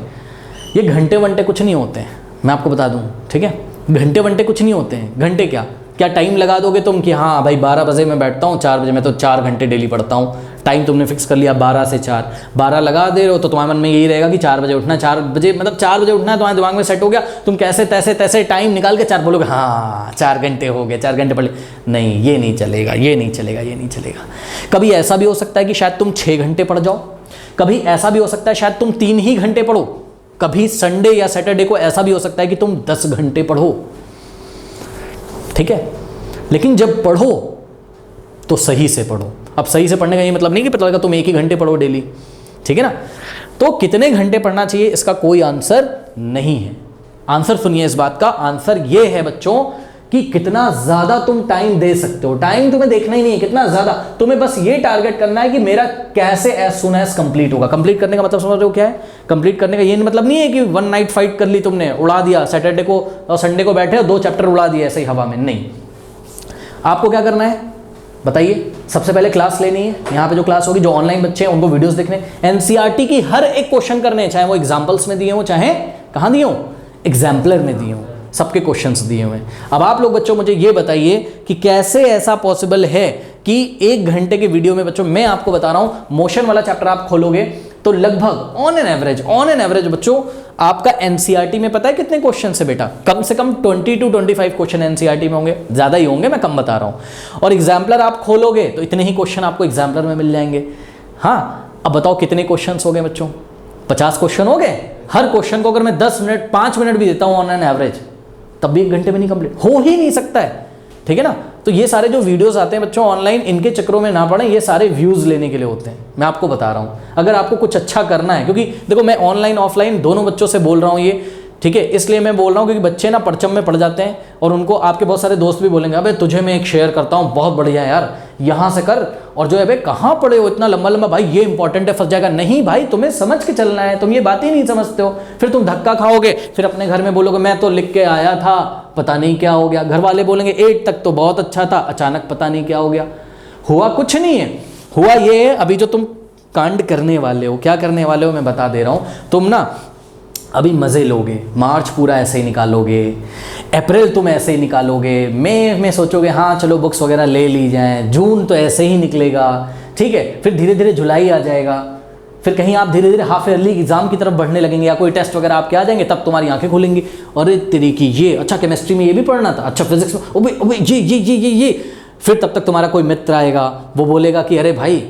ये घंटे वंटे कुछ नहीं होते हैं, मैं आपको बता दूं, ठीक है। घंटे वंटे कुछ नहीं होते हैं। घंटे क्या टाइम लगा दोगे तुम कि हाँ भाई 12 बजे मैं बैठता हूँ, 4 बजे मैं तो 4 घंटे डेली पढ़ता हूँ। टाइम तुमने फिक्स कर लिया 12 से 4, 12 लगा दे रहे हो, तो तुम्हारे मन में यही रहेगा कि 4 बजे उठना है, 4 बजे मतलब 4 बजे उठना है, तुम्हारे दिमाग में सेट हो गया। तुम कैसे तैसे टाइम निकाल के 4 बोलोगे, हाँ 4 घंटे हो गए, 4 घंटे पढ़ ले। नहीं, ये नहीं चलेगा, ये नहीं चलेगा, ये नहीं चलेगा। कभी ऐसा भी हो सकता है कि शायद तुम 6 घंटे पढ़ जाओ, कभी ऐसा भी हो सकता है शायद तुम 3 ही घंटे पढ़ो, कभी संडे या सैटरडे को ऐसा भी हो सकता है कि तुम 10 घंटे पढ़ो, ठीक है। लेकिन जब पढ़ो तो सही से पढ़ो। अब सही से पढ़ने का ये मतलब नहीं कि पता लगा तुम 1 ही घंटे पढ़ो डेली, ठीक है ना। तो कितने घंटे पढ़ना चाहिए इसका कोई आंसर नहीं है। आंसर सुनिए इस बात का, आंसर ये है बच्चों कि कितना ज़्यादा तुम टाइम दे सकते हो। टाइम तुम्हें देखना ही नहीं है कितना ज़्यादा, तुम्हें बस ये टारगेट करना है कि मेरा कैसे एज सुन एज कंप्लीट होगा। कंप्लीट करने का मतलब समझ रहे हो क्या है? कंप्लीट करने का ये मतलब नहीं है कि वन नाइट फाइट कर ली तुमने, उड़ा दिया, सैटरडे को और संडे को बैठे और 2 चैप्टर उड़ा दिए ऐसे ही हवा में। नहीं, आपको क्या करना है बताइए? सबसे पहले क्लास लेनी है। यहाँ पे जो क्लास होगी, जो ऑनलाइन बच्चे हैं उनको वीडियोस देखने, एनसीईआरटी की हर एक क्वेश्चन करने हैं, चाहे वो एग्जाम्पल्स में दिए हो, चाहे कहाँ दिए हो, एग्जाम्पलर में दिए हो, सबके क्वेश्चंस दिए हुए हैं। अब आप लोग बच्चों मुझे ये बताइए कि कैसे ऐसा पॉसिबल है कि 1 घंटे के वीडियो में बच्चों, मैं आपको बता रहा हूं, मोशन वाला चैप्टर आप खोलोगे तो लगभग ऑन एन एवरेज बच्चों आपका एनसीईआरटी में पता है कितने क्वेश्चन है बेटा? कम से कम 20 to 25 क्वेश्चन एनसीईआरटी में होंगे, ज्यादा ही होंगे, मैं कम बता रहा हूं। और एग्जाम्पलर आप खोलोगे तो इतने ही क्वेश्चन आपको एग्जाम्पलर में मिल जाएंगे। हाँ, अब बताओ कितने क्वेश्चन हो गए बच्चों? 50 क्वेश्चन हो गए। हर क्वेश्चन को अगर मैं 10 मिनट 5 मिनट भी देता हूं ऑन एन एवरेज, तब भी 1 घंटे में नहीं कंप्लीट हो ही नहीं सकता है, ठीक है ना? तो ये सारे जो वीडियोस आते हैं बच्चों ऑनलाइन, इनके चक्करों में ना पड़े, ये सारे व्यूज लेने के लिए होते हैं। मैं आपको बता रहा हूँ, अगर आपको कुछ अच्छा करना है, क्योंकि देखो मैं ऑनलाइन ऑफलाइन दोनों बच्चों से बोल रहा हूँ ये, ठीक है, इसलिए मैं बोल रहा हूँ क्योंकि बच्चे ना परचम में पड़ जाते हैं और उनको आपके बहुत सारे दोस्त भी बोलेंगे अबे तुझे मैं एक शेयर करता हूँ, बहुत बढ़िया यार, यहाँ से कर, और जो है भाई कहाँ पढ़े हो इतना लंबा लंबा, भाई ये इंपॉर्टेंट है, फंस जाएगा। नहीं भाई, तुम्हें समझ के चलना है, तुम ये बात ही नहीं समझते हो, फिर तुम धक्का खाओगे, फिर अपने घर में बोलोगे मैं तो लिख के आया था, पता नहीं क्या हो गया। घर वाले बोलेंगे 8 तक तो बहुत अच्छा था, अचानक पता नहीं क्या हो गया। हुआ कुछ नहीं है, हुआ ये है अभी जो तुम कांड करने वाले हो, क्या करने वाले हो मैं बता दे रहा हूँ। तुम ना अभी मज़े लोगे, मार्च पूरा ऐसे ही निकालोगे, अप्रैल तुम ऐसे ही निकालोगे, मई में सोचोगे हाँ चलो बुक्स वगैरह ले ली जाएं, जून तो ऐसे ही निकलेगा, ठीक है, फिर धीरे धीरे जुलाई आ जाएगा, फिर कहीं आप धीरे धीरे हाफ ईयरली एग्जाम की तरफ बढ़ने लगेंगे या कोई टेस्ट वगैरह आपके आ जाएंगे, तब तुम्हारी आंखें खुलेंगी, अरे तेरी की ये अच्छा केमिस्ट्री में ये भी पढ़ना था, अच्छा फिजिक्स में ओबे ये। फिर तब तक तुम्हारा कोई मित्र आएगा, वो बोलेगा कि अरे भाई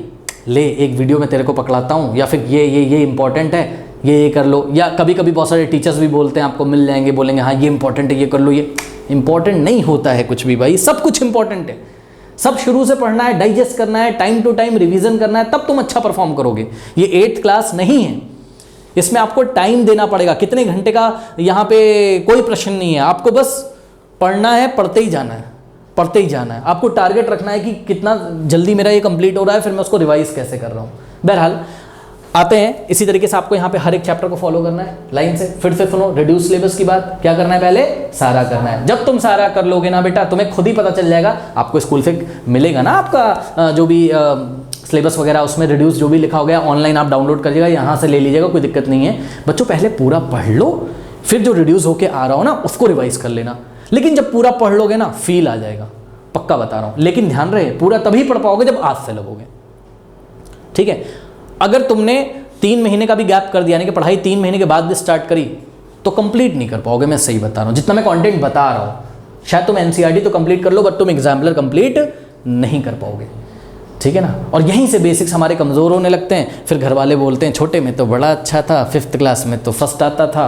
ले एक वीडियो में तेरे को पकड़ाता हूँ, या फिर ये इंपॉर्टेंट है, ये कर लो। या कभी कभी बहुत सारे टीचर्स भी बोलते हैं, आपको मिल जाएंगे, बोलेंगे हाँ ये इंपॉर्टेंट है, ये कर लो। ये इंपॉर्टेंट नहीं होता है कुछ भी भाई, सब कुछ इंपॉर्टेंट है, सब शुरू से पढ़ना है, डाइजेस्ट करना है, टाइम टू टाइम रिवीजन करना है, तब तुम अच्छा परफॉर्म करोगे। ये 8th क्लास नहीं है, इसमें आपको टाइम देना पड़ेगा। कितने घंटे का यहाँ पे कोई प्रश्न नहीं है, आपको बस पढ़ना है, पढ़ते ही जाना है, पढ़ते ही जाना है। आपको टारगेट रखना है कि कितना जल्दी मेरा ये कंप्लीट हो रहा है, फिर मैं उसको रिवाइज कैसे कर रहा हूँ। बहरहाल आते हैं, इसी तरीके से आपको यहाँ पे हर एक चैप्टर को फॉलो करना है लाइन से। फिर से सुनो, रिड्यूस सिलेबस की बात क्या करना है, पहले सारा करना है। जब तुम सारा कर लोगे ना बेटा, तुम्हें खुद ही पता चल जाएगा, आपको स्कूल से मिलेगा ना आपका जो भी सिलेबस वगैरह, उसमें रिड्यूस जो भी लिखा हो गया ऑनलाइन आप डाउनलोड करिएगा, यहाँ से ले लीजिएगा, कोई दिक्कत नहीं है। बच्चों पहले पूरा पढ़ लो, फिर जो रिड्यूस होके आ रहा हो ना उसको रिवाइज कर लेना। लेकिन जब पूरा पढ़ लोगे ना फील आ जाएगा, पक्का बता रहा हूँ। लेकिन ध्यान रहे, पूरा तभी पढ़ पाओगे जब आज से लगोगे, ठीक है। अगर तुमने 3 महीने का भी गैप कर दिया, यानी कि पढ़ाई 3 महीने के बाद भी स्टार्ट करी, तो कंप्लीट नहीं कर पाओगे। मैं सही बता रहा हूँ, जितना मैं कंटेंट बता रहा हूँ। शायद तुम एनसीईआरटी तो कंप्लीट कर लो, बट तुम एग्जाम्पलर कंप्लीट नहीं कर पाओगे, ठीक है ना। और यहीं से बेसिक्स हमारे कमज़ोर होने लगते हैं। फिर घर वाले बोलते हैं छोटे में तो बड़ा अच्छा था, 5th क्लास में तो फर्स्ट आता था,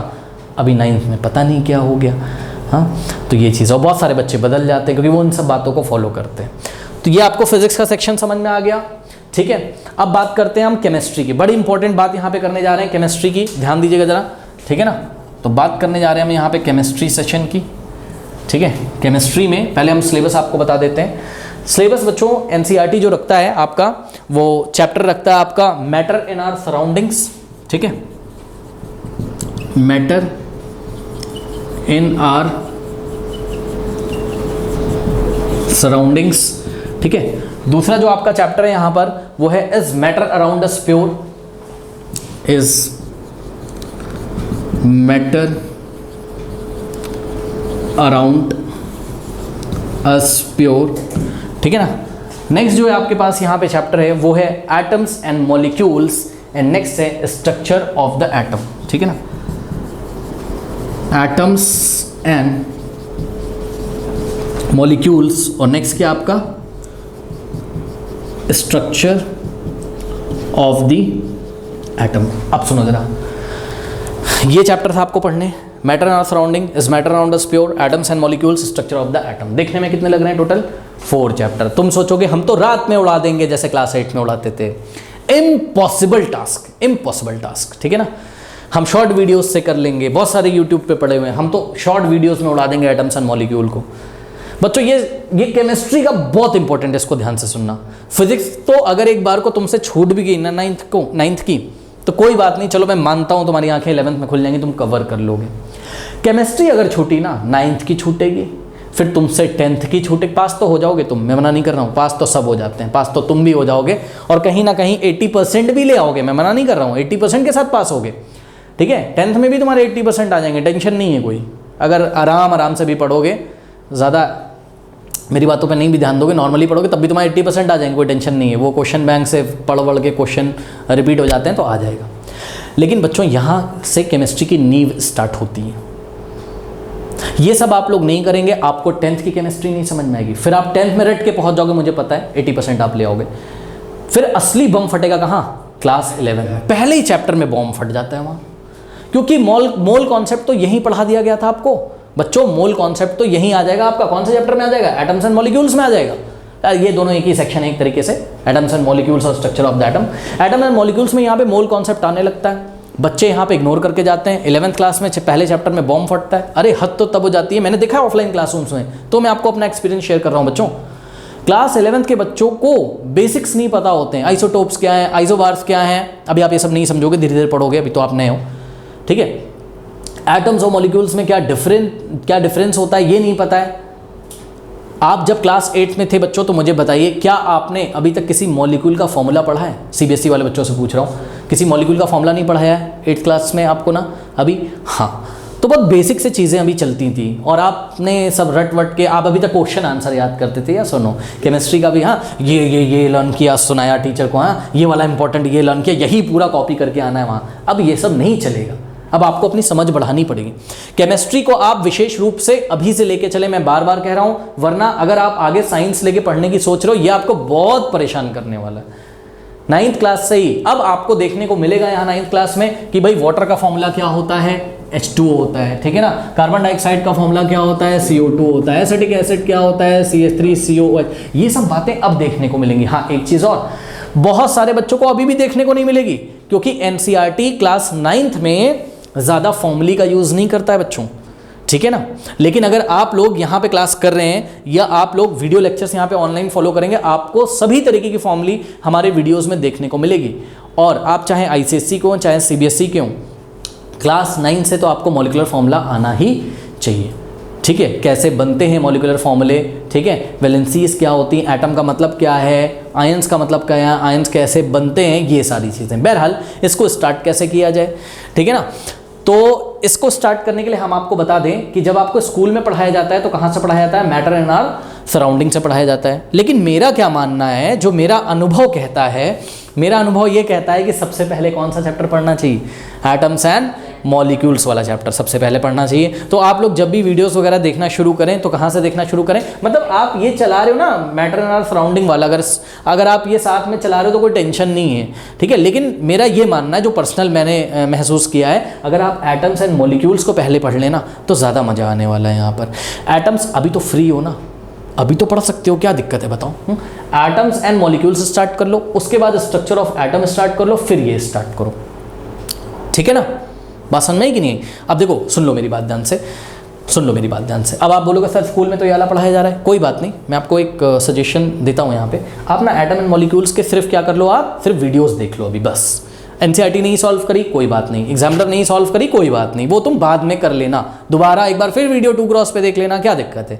अभी 9th में पता नहीं क्या हो गया। हाँ, तो ये चीज़, और बहुत सारे बच्चे बदल जाते हैं क्योंकि वो उन सब बातों को फॉलो करते हैं। तो ये आपको फिजिक्स का सेक्शन समझ में आ गया, ठीक है। अब बात करते हैं हम केमिस्ट्री की। बड़ी इंपॉर्टेंट बात यहाँ पे करने जा रहे हैं केमिस्ट्री की, ध्यान दीजिएगा जरा, ठीक है ना। तो बात करने जा रहे हैं हम यहाँ पे केमिस्ट्री सेशन की, ठीक है। केमिस्ट्री में पहले हम सिलेबस आपको बता देते हैं। सिलेबस बच्चों एनसीईआरटी जो रखता है आपका, वो चैप्टर रखता है आपका मैटर इन आवर सराउंडिंग्स, ठीक है, मैटर इन आवर सराउंडिंग्स, ठीक है। दूसरा जो आपका चैप्टर है यहां पर वो है is matter around us pure, is matter around us pure, ठीक है ना। नेक्स्ट जो है आपके पास यहां पे चैप्टर है वो है atoms and molecules, and next है स्ट्रक्चर ऑफ द एटम, ठीक है ना। एटम्स एंड मॉलिक्यूल्स, और नेक्स्ट क्या आपका स्ट्रक्चर ऑफ द एटम। अब सुनो जरा, ये चैप्टर था आपको पढ़ने, matter in our surrounding, is matter around us pure, atoms and molecules, structure of the atom. देखने में कितने लग रहे हैं टोटल? 4 चैप्टर। तुम सोचोगे हम तो रात में उड़ा देंगे जैसे क्लास 8 में उड़ाते थे। इम्पॉसिबल टास्क, इम्पॉसिबल टास्क, ठीक है ना। हम शॉर्ट वीडियोस से कर लेंगे, बहुत सारे यूट्यूब पे पड़े हुए हैं, हम तो शॉर्ट वीडियोस में उड़ा देंगे एटम्स एंड मॉलिक्यूल को। बच्चों ये केमिस्ट्री का बहुत इंपॉर्टेंट है, इसको ध्यान से सुनना। फिजिक्स तो अगर एक बार को तुमसे छूट भी गई ना नाइन्थ की तो कोई बात नहीं, चलो मैं मानता हूं तुम्हारी आंखें 11th में खुल जाएंगी, तुम कवर कर लोगे। केमिस्ट्री अगर छूटी ना 9th की छूटेगी, फिर तुमसे 10th की छूटेगी। पास तो हो जाओगे तुम, मैं मना नहीं कर रहा हूँ, पास तो सब हो जाते हैं, पास तो तुम भी हो जाओगे और कहीं ना कहीं 80% भी ले आओगे, मैं मना नहीं कर रहा हूँ, 80% के साथ पास होगे, ठीक है। 10th में भी तुम्हारे 80% आ जाएंगे, टेंशन नहीं है कोई, अगर आराम से भी पढ़ोगे, ज़्यादा मेरी बातों पे नहीं भी ध्यान दोगे, नॉर्मली पढ़ोगे तब भी तुम्हारे 80% आ जाएंगे, कोई टेंशन नहीं है। वो क्वेश्चन बैंक से पढ़ के क्वेश्चन रिपीट हो जाते हैं तो आ जाएगा। लेकिन बच्चों यहाँ से केमिस्ट्री की नींव स्टार्ट होती है। ये सब आप लोग नहीं करेंगे, आपको 10th की केमिस्ट्री नहीं समझ में आएगी, फिर आप 10th में रट के पहुंच जाओगे, मुझे पता है 80% आप ले आओगे। फिर असली बम फटेगा कहाँ? क्लास 11 में, पहले ही चैप्टर में बम फट जाता है वहाँ, क्योंकि मोल कॉन्सेप्ट तो यहीं पढ़ा दिया गया था आपको बच्चों। मोल कॉन्सेप्ट तो यहीं आ जाएगा आपका, कौन से चैप्टर में आ जाएगा? एटम्स एंड मॉलिक्यूल्स में आ जाएगा। यार ये दोनों एक ही सेक्शन है एक तरीके से, एटम्स एंड मॉलिक्यूल्स और structure of the atom. Atom and molecules में यहाँ पे मोल कॉन्सेप्ट आने लगता है, बच्चे यहाँ पे इग्नोर करके जाते हैं। 11th क्लास में पहले चैप्टर में बॉम्ब फटता है, अरे हद तो तब हो जाती है, मैंने देखा है ऑफलाइन क्लासरूम्स में, तो मैं आपको अपना एक्सपीरियंस शेयर कर रहा हूँ बच्चों। क्लास 11th के बच्चों को बेसिक्स नहीं पता होते हैं, आइसोटोप्स क्या है, आइसोबार्स क्या है, अभी आप ये सब नहीं समझोगे, धीरे धीरे पढ़ोगे, अभी तो आप नए हो, ठीक है। एटम्स और मॉलिक्यूल्स में क्या डिफरेंस होता है ये नहीं पता है। आप जब क्लास 8 में थे बच्चों तो मुझे बताइए, क्या आपने अभी तक किसी मॉलिक्यूल का फॉर्मूला पढ़ा है? सीबीएसई वाले बच्चों से पूछ रहा हूँ, किसी मॉलिक्यूल का फॉर्मूला नहीं पढ़ाया है 8th क्लास में आपको ना अभी? हाँ, तो बहुत बेसिक से चीज़ें अभी चलती थी और आपने सब रट वट के आप अभी तक क्वेश्चन आंसर याद करते थे या सुनो? केमिस्ट्री का भी हाँ, ये लर्न किया, सुनाया टीचर को, हाँ ये वाला इंपॉर्टेंट ये लर्न किया, यही पूरा कॉपी करके आना है वहाँ। अब ये सब नहीं चलेगा, अब आपको अपनी समझ बढ़ानी पड़ेगी। केमिस्ट्री को आप विशेष रूप से अभी से लेके चले, मैं बार बार कह रहा हूं, वरना अगर आप आगे साइंस लेके पढ़ने की सोच रहे हो, ये आपको बहुत परेशान करने वाला है 9th क्लास से ही। अब आपको देखने को मिलेगा यहाँ 9th क्लास में कि भाई वाटर का फॉर्मूला क्या होता है? H2O होता है, ठीक है ना। कार्बन डाइऑक्साइड का फॉर्मूला क्या होता है? CO2 होता है। एसिटिक एसिड क्या होता है? CH3COOH। ये सब बातें अब देखने को मिलेंगी। हाँ, एक चीज और बहुत सारे बच्चों को अभी भी देखने को नहीं मिलेगी, क्योंकि NCERT क्लास 9th में ज़्यादा फॉर्मूले का यूज़ नहीं करता है बच्चों, ठीक है ना। लेकिन अगर आप लोग यहाँ पे क्लास कर रहे हैं या आप लोग वीडियो लेक्चर्स यहाँ पे ऑनलाइन फॉलो करेंगे, आपको सभी तरीके की फॉर्मूले हमारे वीडियोस में देखने को मिलेगी। और आप चाहे ICSE के हो चाहे CBSE के हो, क्लास 9 से तो आपको मॉलिक्यूलर फॉर्मूला आना ही चाहिए, ठीक है। कैसे बनते हैं मॉलिक्यूलर फॉर्मूले, ठीक है। वैलेंसीज क्या होती हैं, एटम का मतलब क्या है, आयंस का मतलब क्या है, आयंस कैसे बनते हैं, ये सारी चीज़ें। बहरहाल इसको स्टार्ट कैसे किया जाए, ठीक है ना। तो इसको स्टार्ट करने के लिए हम आपको बता दें कि जब आपको स्कूल में पढ़ाया जाता है तो कहाँ से पढ़ाया जाता है? मैटर इन आवर सराउंडिंग से पढ़ाया जाता है। लेकिन मेरा क्या मानना है, जो मेरा अनुभव कहता है, मेरा अनुभव ये कहता है कि सबसे पहले कौन सा चैप्टर पढ़ना चाहिए? एटम्स एंड मॉलिक्यूल्स वाला चैप्टर सबसे पहले पढ़ना चाहिए। तो आप लोग जब भी वीडियोस वगैरह देखना शुरू करें तो कहाँ से देखना शुरू करें? मतलब आप ये चला रहे हो ना मैटर इन आवर सराउंडिंग वाला, अगर आप ये साथ में चला रहे हो तो कोई टेंशन नहीं है, ठीक है। लेकिन मेरा ये मानना है, जो पर्सनल मैंने महसूस किया है, अगर आप एटम्स एंड मॉलिक्यूल्स को पहले पढ़ लेना तो ज़्यादा मज़ा आने वाला है यहाँ पर। एटम्स अभी तो फ्री हो ना, अभी तो पढ़ सकते हो, क्या दिक्कत है बताओ। एटम्स एंड मॉलिक्यूल्स स्टार्ट कर लो, उसके बाद स्ट्रक्चर ऑफ एटम स्टार्ट कर लो, फिर ये स्टार्ट करो, ठीक है ना। बात समझ में आई कि नहीं? अब देखो, सुन लो मेरी बात ध्यान से, सुन लो मेरी बात ध्यान से। अब आप बोलोगे सर स्कूल में तो ये वाला पढ़ाया जा रहा है, कोई बात नहीं, मैं आपको एक सजेशन देता हूँ यहाँ पे। आप ना एटम एंड मॉलिक्यूल्स के सिर्फ क्या कर लो, आप सिर्फ वीडियोस देख लो अभी बस। NCERT नहीं सॉल्व करी, कोई बात नहीं, एग्जामिनर नहीं सॉल्व करी, कोई बात नहीं, वो तुम बाद में कर लेना, दोबारा एक बार फिर वीडियो 2 क्रॉस पे देख लेना, क्या दिक्कत है,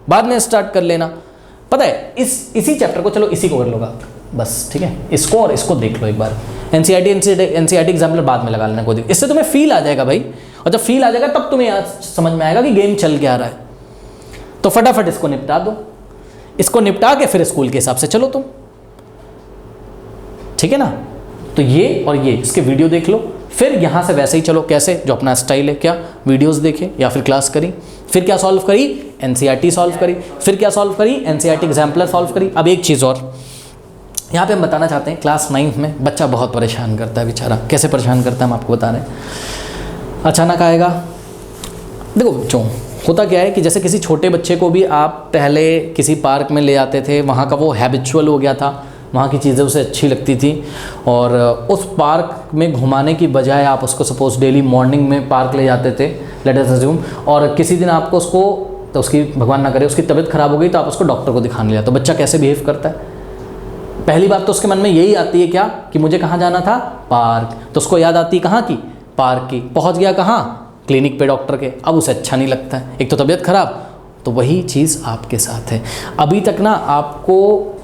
बाद में स्टार्ट कर लेना। पता है इसी चैप्टर को, चलो इसी को कर लो आप बस, ठीक है। इसको और इसको देख लो एक बार। NCERT एग्जाम्पल बाद में लगा लेना, कोई इससे तुम्हें फील आ जाएगा भाई, और जब फील आ जाएगा तब तुम्हें समझ में आएगा कि गेम चल क्या रहा है। तो फटाफट इसको निपटा दो, इसको निपटा के फिर स्कूल के हिसाब से चलो तुम, ठीक है ना। तो ये और ये इसके वीडियो देख लो, फिर यहाँ से वैसे ही चलो, कैसे, जो अपना स्टाइल है, क्या वीडियोस देखे या फिर क्लास करी, फिर क्या सॉल्व करी, NCERT सॉल्व करी, फिर क्या सॉल्व करी, NCERT एग्जाम्पलर सॉल्व करी। अब एक चीज़ और यहाँ पे हम बताना चाहते हैं, क्लास 9 में बच्चा बहुत परेशान करता है बेचारा। कैसे परेशान करता है हम आपको बता रहे हैं। अचानक आएगा, देखो बच्चों होता क्या है कि जैसे किसी छोटे बच्चे को भी आप पहले किसी पार्क में ले आते थे, वहाँ का वो हैबिचुअल हो गया था, वहाँ की चीज़ें उसे अच्छी लगती थी, और उस पार्क में घुमाने की बजाय आप उसको सपोज डेली मॉर्निंग में पार्क ले जाते थे, लेट अस अज्यूम, और किसी दिन आपको उसको तो उसकी भगवान ना करे उसकी तबीयत खराब हो गई तो आप उसको डॉक्टर को दिखाने लिया, तो बच्चा कैसे बिहेव करता है? पहली बात तो उसके मन में यही आती है क्या कि मुझे कहाँ जाना था? पार्क। तो उसको याद आती है कहाँ की? पार्क की। पहुँच गया कहाँ? क्लिनिक पे डॉक्टर के। अब उसे अच्छा नहीं लगता है, एक तो तबीयत खराब, तो वही चीज़ आपके साथ है। अभी तक ना आपको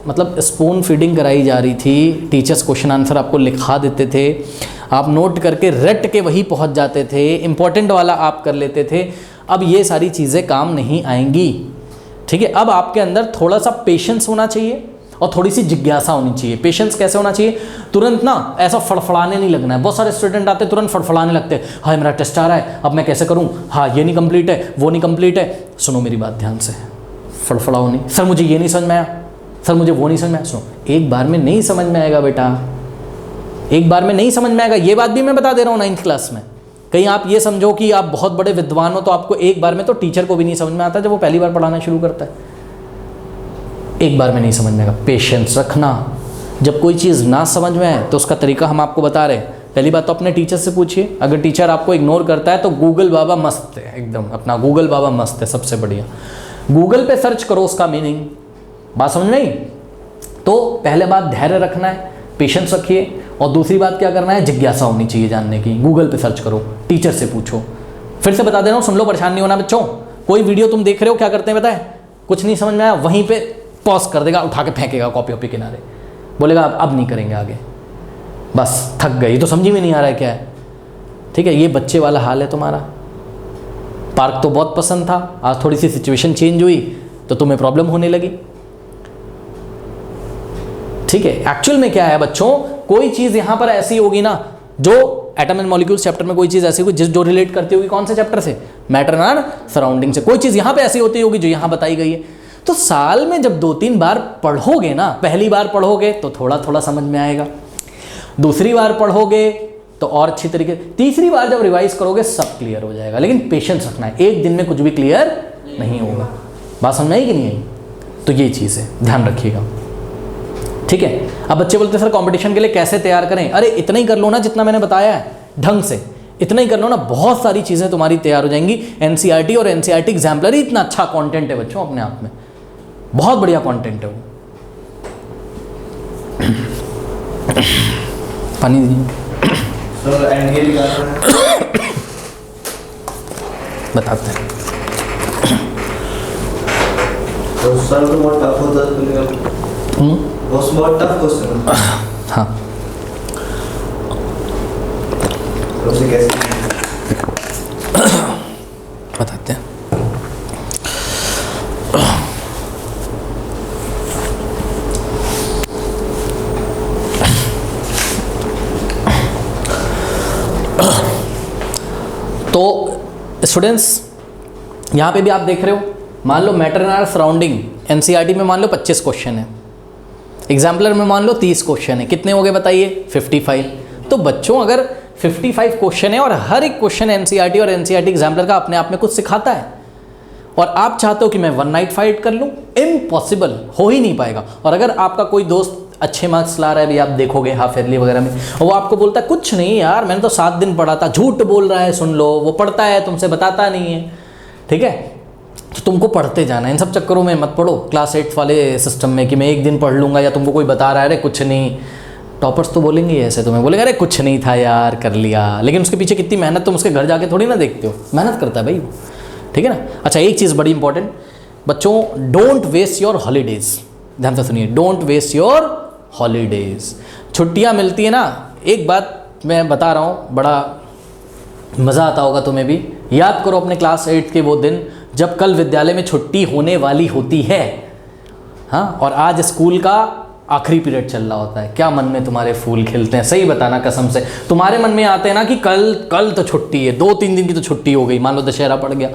मतलब स्पून फीडिंग कराई जा रही थी, टीचर्स क्वेश्चन आंसर आपको लिखा देते थे, आप नोट करके रट के वही पहुंच जाते थे, इंपॉर्टेंट वाला आप कर लेते थे। अब ये सारी चीज़ें काम नहीं आएंगी, ठीक है? अब आपके अंदर थोड़ा सा पेशेंस होना चाहिए और थोड़ी सी जिज्ञासा होनी चाहिए। पेशेंस कैसे होना चाहिए? तुरंत ना ऐसा फड़फड़ाने नहीं लगना है। बहुत सारे स्टूडेंट आते तुरंत फड़फड़ाने लगते हैं, हाँ मेरा टेस्ट आ रहा है, अब मैं कैसे करूँ, हाँ ये नहीं कंप्लीट है, वो नहीं कंप्लीट है। सुनो मेरी बात ध्यान से, फड़फड़ाओ नहीं। सर मुझे ये नहीं समझ में आया, सर मुझे वो नहीं समझ में आया। सुनो, एक बार में नहीं समझ में आएगा बेटा, एक बार में नहीं समझ में आएगा। ये बात भी मैं बता दे रहा हूँ 9th क्लास में। कहीं आप ये समझो कि आप बहुत बड़े विद्वान हो तो आपको एक बार में, तो टीचर को भी नहीं समझ में आता जब वो पहली बार पढ़ाना शुरू करता है। एक बार में नहीं समझ में आएगा, पेशेंस रखना। जब कोई चीज़ ना समझ में आए तो उसका तरीका हम आपको बता रहे हैं। पहली बात तो अपने टीचर से पूछिए, अगर टीचर आपको इग्नोर करता है तो गूगल बाबा मस्त है एकदम, अपना गूगल बाबा मस्त है, सबसे बढ़िया। गूगल पे सर्च करो उसका मीनिंग, बात समझ में आई? तो पहले बात धैर्य रखना है, पेशेंस रखिए, और दूसरी बात क्या करना है? जिज्ञासा होनी चाहिए जानने की। गूगल पे सर्च करो, टीचर से पूछो। फिर से बता दे रहा हूँ, सुन लो, परेशान नहीं होना बच्चों। कोई वीडियो तुम देख रहे हो, क्या करते हैं बताए? कुछ नहीं समझ में आया, वहीं पे पॉज कर देगा, उठा के फेंकेगा कॉपी वॉपी किनारे, बोलेगा अब नहीं करेंगे आगे, बस थक गए, तो समझी में नहीं आ रहा है क्या है। ठीक है, ये बच्चे वाला हाल है तुम्हारा। पार्क तो बहुत पसंद था, आज थोड़ी सी सिचुएशन चेंज हुई तो तुम्हें प्रॉब्लम होने लगी। ठीक है, एक्चुअल में क्या है बच्चों, कोई चीज यहां पर ऐसी होगी ना, जो एटम एंड मॉलिक्यूल्स चैप्टर में कोई चीज ऐसी होगी जो रिलेट करती होगी कौन से चैप्टर से? मैटर एंड सराउंडिंग से। कोई चीज यहां पे ऐसी होती होगी जो यहां बताई गई है। तो साल में जब 2-3 बार पढ़ोगे ना, पहली बार पढ़ोगे तो थोड़ा थोड़ा समझ में आएगा, दूसरी बार पढ़ोगे तो और अच्छी तरीके, तीसरी बार जब रिवाइज करोगे सब क्लियर हो जाएगा। लेकिन पेशेंस रखना है, एक दिन में कुछ भी क्लियर नहीं होगा। बात समझ में आई कि नहीं आई? तो ये चीज़ है, ध्यान रखिएगा। ठीक है, अब बच्चे बोलते हैं सर कंपटीशन के लिए कैसे तैयार करें? अरे इतना ही कर लो ना जितना मैंने बताया है, ढंग से इतना ही कर लो ना, बहुत सारी चीज़ें तुम्हारी तैयार हो जाएंगी। एनसीईआरटी और एनसीईआरटी एग्जाम्पलरी इतना अच्छा कंटेंट है बच्चों, अपने आप में बहुत बढ़िया कंटेंट है वो। पानी दीजिए बताते हैं। तो सर तो बहुत टफ होता है, बहुत टफ क्वेश्चन। हाँ, तो उसे कैसे बताते हैं। तो स्टूडेंट्स यहाँ पे भी आप देख रहे हो, मान लो मैटर एंड सराउंडिंग एनसीईआरटी में मान लो 25 क्वेश्चन है, एग्जाम्पलर में मान लो 30 क्वेश्चन है, कितने हो गए बताइए? 55। तो बच्चों अगर 55 क्वेश्चन है और हर एक क्वेश्चन एनसीईआरटी और एनसीईआरटी एग्जाम्पलर का अपने आप में कुछ सिखाता है, और आप चाहते हो कि मैं 1 नाइट फाइट कर लूँ, इम्पॉसिबल, हो ही नहीं पाएगा। और अगर आपका कोई दोस्त अच्छे मार्क्स ला रहा है, भी आप देखोगे हाफ ईयरली वगैरह में, और वो आपको बोलता है कुछ नहीं यार मैंने तो 7 दिन पढ़ा था, झूठ बोल रहा है, सुन लो, वो पढ़ता है तुमसे बताता नहीं है। ठीक है, तो तुमको पढ़ते जाना है, इन सब चक्करों में मत पढ़ो क्लास 8 वाले सिस्टम में कि मैं एक दिन पढ़ लूँगा, या तुमको कोई बता रहा है अरे कुछ नहीं। टॉपर्स तो बोलेंगे ऐसे, तुम्हें बोलेंगे अरे कुछ नहीं था यार कर लिया, लेकिन उसके पीछे कितनी मेहनत तुम उसके घर जाके थोड़ी ना देखते हो, मेहनत करता है भाई वो। ठीक है ना। अच्छा, एक चीज़ बड़ी इंपॉर्टेंट बच्चों, डोंट वेस्ट योर हॉलीडेज, ध्यान से सुनिए, डोंट वेस्ट योर हॉलीडेज। छुट्टियाँ मिलती है ना, एक बात मैं बता रहा हूँ, बड़ा मज़ा आता होगा तुम्हें भी। याद करो अपने क्लास 8 के वो दिन जब कल विद्यालय में छुट्टी होने वाली होती है, हाँ, और आज स्कूल का आखिरी पीरियड चल रहा होता है, क्या मन में तुम्हारे फूल खिलते हैं? सही बताना कसम से, तुम्हारे मन में आते हैं ना कि कल तो छुट्टी है, 2-3 दिन की तो छुट्टी हो गई, मान लो दशहरा पड़ गया,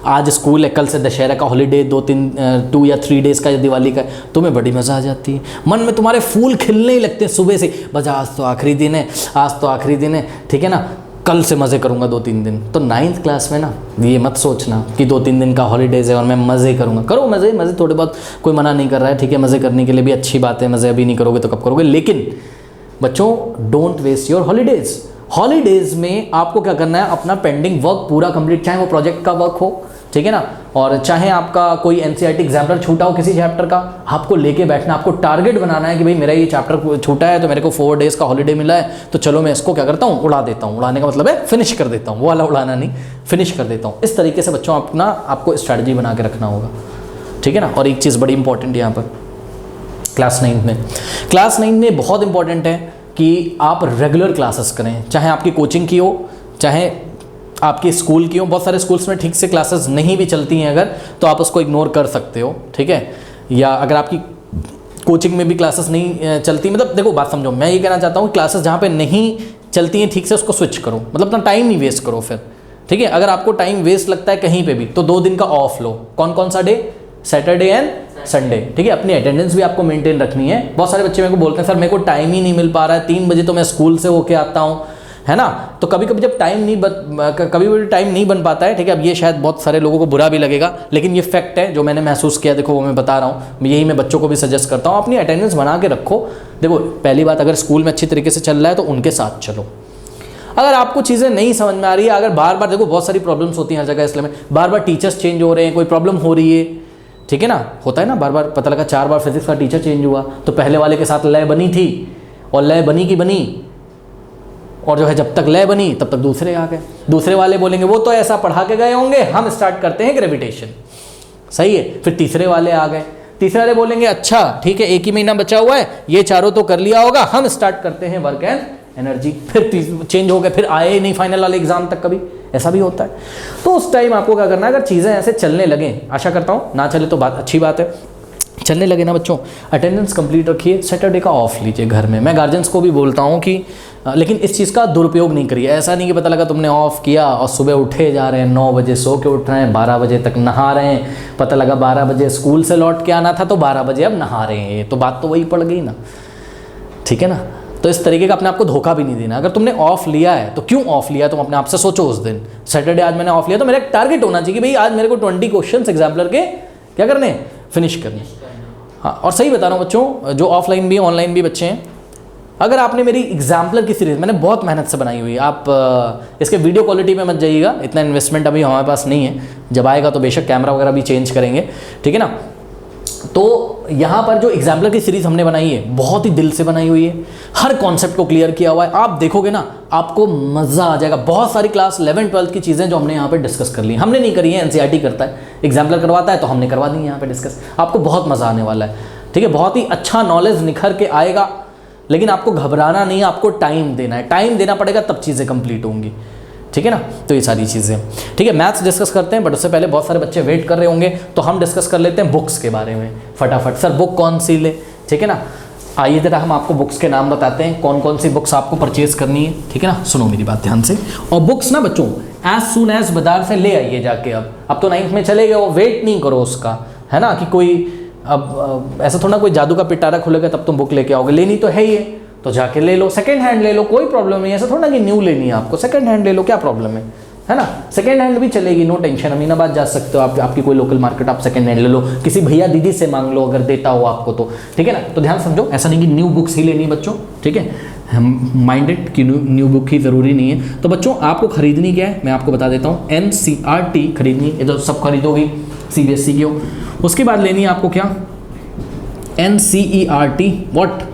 आज स्कूल है, कल से दशहरा का हॉलीडे 2 या 3 डेज़ का, दिवाली का, तुम्हें बड़ी मज़ा आ जाती है, मन में तुम्हारे फूल खिलने ही लगते हैं सुबह से, बस आज तो आखिरी दिन है, आज तो आखिरी दिन है, ठीक है ना, कल से मज़े करूँगा 2-3 दिन। तो 9th क्लास में ना ये मत सोचना कि 2-3 दिन का हॉलीडेज़ है और मैं मज़े करूँगा। करो मज़े थोड़े बहुत, कोई मना नहीं कर रहा है, ठीक है, मज़े करने के लिए भी अच्छी बात है, मज़े अभी नहीं करोगे तो कब करोगे। लेकिन बच्चों don't waste your holidays. Holidays में आपको क्या करना है, अपना पेंडिंग वर्क पूरा कंप्लीट, चाहे वो प्रोजेक्ट का वर्क हो, ठीक है ना, और चाहे आपका कोई एनसीईआरटी एग्जाम्पलर छूटा हो किसी चैप्टर का, आपको लेके बैठना, आपको टारगेट बनाना है कि भाई मेरा ये चैप्टर छूटा है तो मेरे को 4 डेज़ का हॉलीडे मिला है, तो चलो मैं इसको क्या करता हूँ, उड़ा देता हूँ। उड़ाने का मतलब है फिनिश कर देता हूँ, वो वाला उड़ाना नहीं, फिनिश कर देता हूँ। इस तरीके से बच्चों अपना आपको स्ट्रैटेजी बना के रखना होगा, ठीक है ना। और एक चीज़ बड़ी इंपॉर्टेंट यहाँ पर क्लास 9 में बहुत इंपॉर्टेंट है कि आप रेगुलर क्लासेस करें, चाहे आपकी कोचिंग की हो, चाहे आपके स्कूल की हो। बहुत सारे स्कूल्स में ठीक से क्लासेस नहीं भी चलती हैं अगर, तो आप उसको इग्नोर कर सकते हो, ठीक है। या अगर आपकी कोचिंग में भी क्लासेस नहीं चलती, मतलब देखो बात समझो, मैं ये कहना चाहता हूँ क्लासेस जहाँ पे नहीं चलती हैं ठीक से उसको स्विच करो, मतलब अपना टाइम नहीं वेस्ट करो फिर, ठीक है। अगर आपको टाइम वेस्ट लगता है कहीं पे भी तो 2 दिन का ऑफ लो। कौन सा डे? सैटरडे एंड संडे, ठीक है। अपनी अटेंडेंस भी आपको मेंटेन रखनी है। बहुत सारे बच्चे मेरे को बोलते हैं सर मेरे को टाइम ही नहीं मिल पा रहा है, 3 बजे तो मैं स्कूल से होके आता हूँ, है ना। तो कभी कभी जब टाइम नहीं बन पाता है, ठीक है। अब ये शायद बहुत सारे लोगों को बुरा भी लगेगा, लेकिन ये फैक्ट है जो मैंने महसूस किया, देखो वो मैं बता रहा हूँ। यही मैं बच्चों को भी सजेस्ट करता हूँ, अपनी अटेंडेंस बना के रखो। देखो पहली बात, अगर स्कूल में अच्छी तरीके से चल रहा है तो उनके साथ चलो। अगर आपको चीज़ें नहीं समझ में आ रही है, अगर बार बार, देखो बहुत सारी प्रॉब्लम्स होती हैं हर जगह, इसलिए में बार बार टीचर्स चेंज हो रहे हैं, कोई प्रॉब्लम हो रही है, ठीक है ना, होता है ना। बार बार पता लगा 4 बार फिजिक्स का टीचर चेंज हुआ, तो पहले वाले के साथ लय बनी थी और लय बनी की बनी, और जो है जब तक लय बनी तब तक दूसरे आ गए। दूसरे वाले बोलेंगे वो तो ऐसा पढ़ा के गए होंगे, हम स्टार्ट करते हैं ग्रेविटेशन, सही है। फिर तीसरे वाले आ गए, तीसरे वाले बोलेंगे अच्छा ठीक है 1 ही महीना बचा हुआ है, ये चारों तो कर लिया होगा, हम स्टार्ट करते हैं वर्क एंड एनर्जी। फिर चेंज हो गए, फिर आए नहीं फाइनल वाले एग्जाम तक, कभी ऐसा भी होता है। तो उस टाइम आपको क्या करना है, अगर चीज़ें ऐसे चलने लगें, आशा करता हूँ ना चले तो बात अच्छी बात है, चलने लगे ना बच्चों, अटेंडेंस कंप्लीट रखिए, सैटरडे का ऑफ लीजिए घर में। मैं गार्जियंस को भी बोलता हूँ कि लेकिन इस चीज़ का दुरुपयोग नहीं करिए। ऐसा नहीं कि पता लगा तुमने ऑफ किया और सुबह उठे जा रहे हैं, 9 बजे सो के उठ रहे हैं, 12 बजे तक नहा रहे हैं, पता लगा 12 बजे स्कूल से लौट के आना था तो 12 बजे अब नहा रहे हैं, तो बात तो वही पड़ गई ना, ठीक है ना। तो इस तरीके का अपने आप को धोखा भी नहीं देना। अगर तुमने ऑफ लिया है तो क्यों ऑफ लिया, तुम अपने आप से सोचो। उस दिन सैटरडे आज मैंने ऑफ लिया तो मेरा एक टारगेट होना चाहिए कि भाई आज मेरे को 20 क्वेश्चन एग्जाम्पलर के क्या करने, फिनिश करने। हाँ, और सही बता रहा हूँ बच्चों, जो ऑफलाइन भी ऑनलाइन भी बच्चे हैं, अगर आपने मेरी एग्जाम्पलर की सीरीज़ मैंने बहुत मेहनत से बनाई हुई है, आप इसके वीडियो क्वालिटी में मत जाइएगा, इतना इन्वेस्टमेंट अभी हमारे पास नहीं है, जब आएगा तो बेशक कैमरा वगैरह भी चेंज करेंगे, ठीक है ना। तो यहाँ पर जो एग्जाम्पलर की सीरीज़ हमने बनाई है बहुत ही दिल से बनाई हुई है, हर कॉन्सेप्ट को क्लियर किया हुआ है। आप देखोगे ना आपको मज़ा आ जाएगा। बहुत सारी क्लास 11-12 की चीज़ें जो हमने यहाँ पे डिस्कस कर ली, हमने नहीं करी है, एनसीईआरटी करता है, एग्जाम्पलर करवाता है तो हमने करवा दी यहाँ पे डिस्कस। आपको बहुत मज़ा आने वाला है, ठीक है। बहुत ही अच्छा नॉलेज निखर के आएगा, लेकिन आपको घबराना नहीं है, आपको टाइम देना है, टाइम देना पड़ेगा तब चीज़ें कंप्लीट होंगी, ठीक है ना। तो ये सारी चीज़ें, ठीक है। मैथ्स डिस्कस करते हैं, बट उससे पहले बहुत सारे बच्चे वेट कर रहे होंगे, तो हम डिस्कस कर लेते हैं बुक्स के बारे में फटाफट। सर बुक कौन सी ले, ठीक है ना। आइए जरा हम आपको बुक्स के नाम बताते हैं, कौन कौन सी बुक्स आपको परचेज करनी है, ठीक है ना। सुनो मेरी बात ध्यान से, और बुक्स ना बच्चों एज सून एज बाजार से ले आइए जाके। अब तो 9th में चले गए हो, वेट नहीं करो उसका, है ना, कि कोई अब ऐसा थोड़ा कोई जादू का पिटारा खुलेगा तब तुम बुक लेके आओगे। लेनी तो है ही है तो जाके ले लो, सेकंड हैंड ले लो, कोई प्रॉब्लम नहीं है। ऐसा थोड़ा कि न्यू लेनी है आपको, सेकंड हैंड ले लो, क्या प्रॉब्लम है ना। सेकंड हैंड भी चलेगी, नो टेंशन। अमीनाबाद जा सकते हो आप, आपकी कोई लोकल मार्केट, आप सेकंड हैंड ले लो, किसी भैया दीदी से मांग लो अगर देता हो आपको तो, ठीक है ना। तो ध्यान समझो, ऐसा नहीं कि न्यू बुक्स ही लेनी बच्चों, ठीक है। माइंडेड कि न्यू बुक ही ज़रूरी नहीं है। तो बच्चों आपको खरीदनी क्या है मैं आपको बता देता हूँ, NCERT खरीदनी, ये तो सब खरीदोगी CBSE की हो। उसके बाद लेनी है आपको क्या, NCERT व्हाट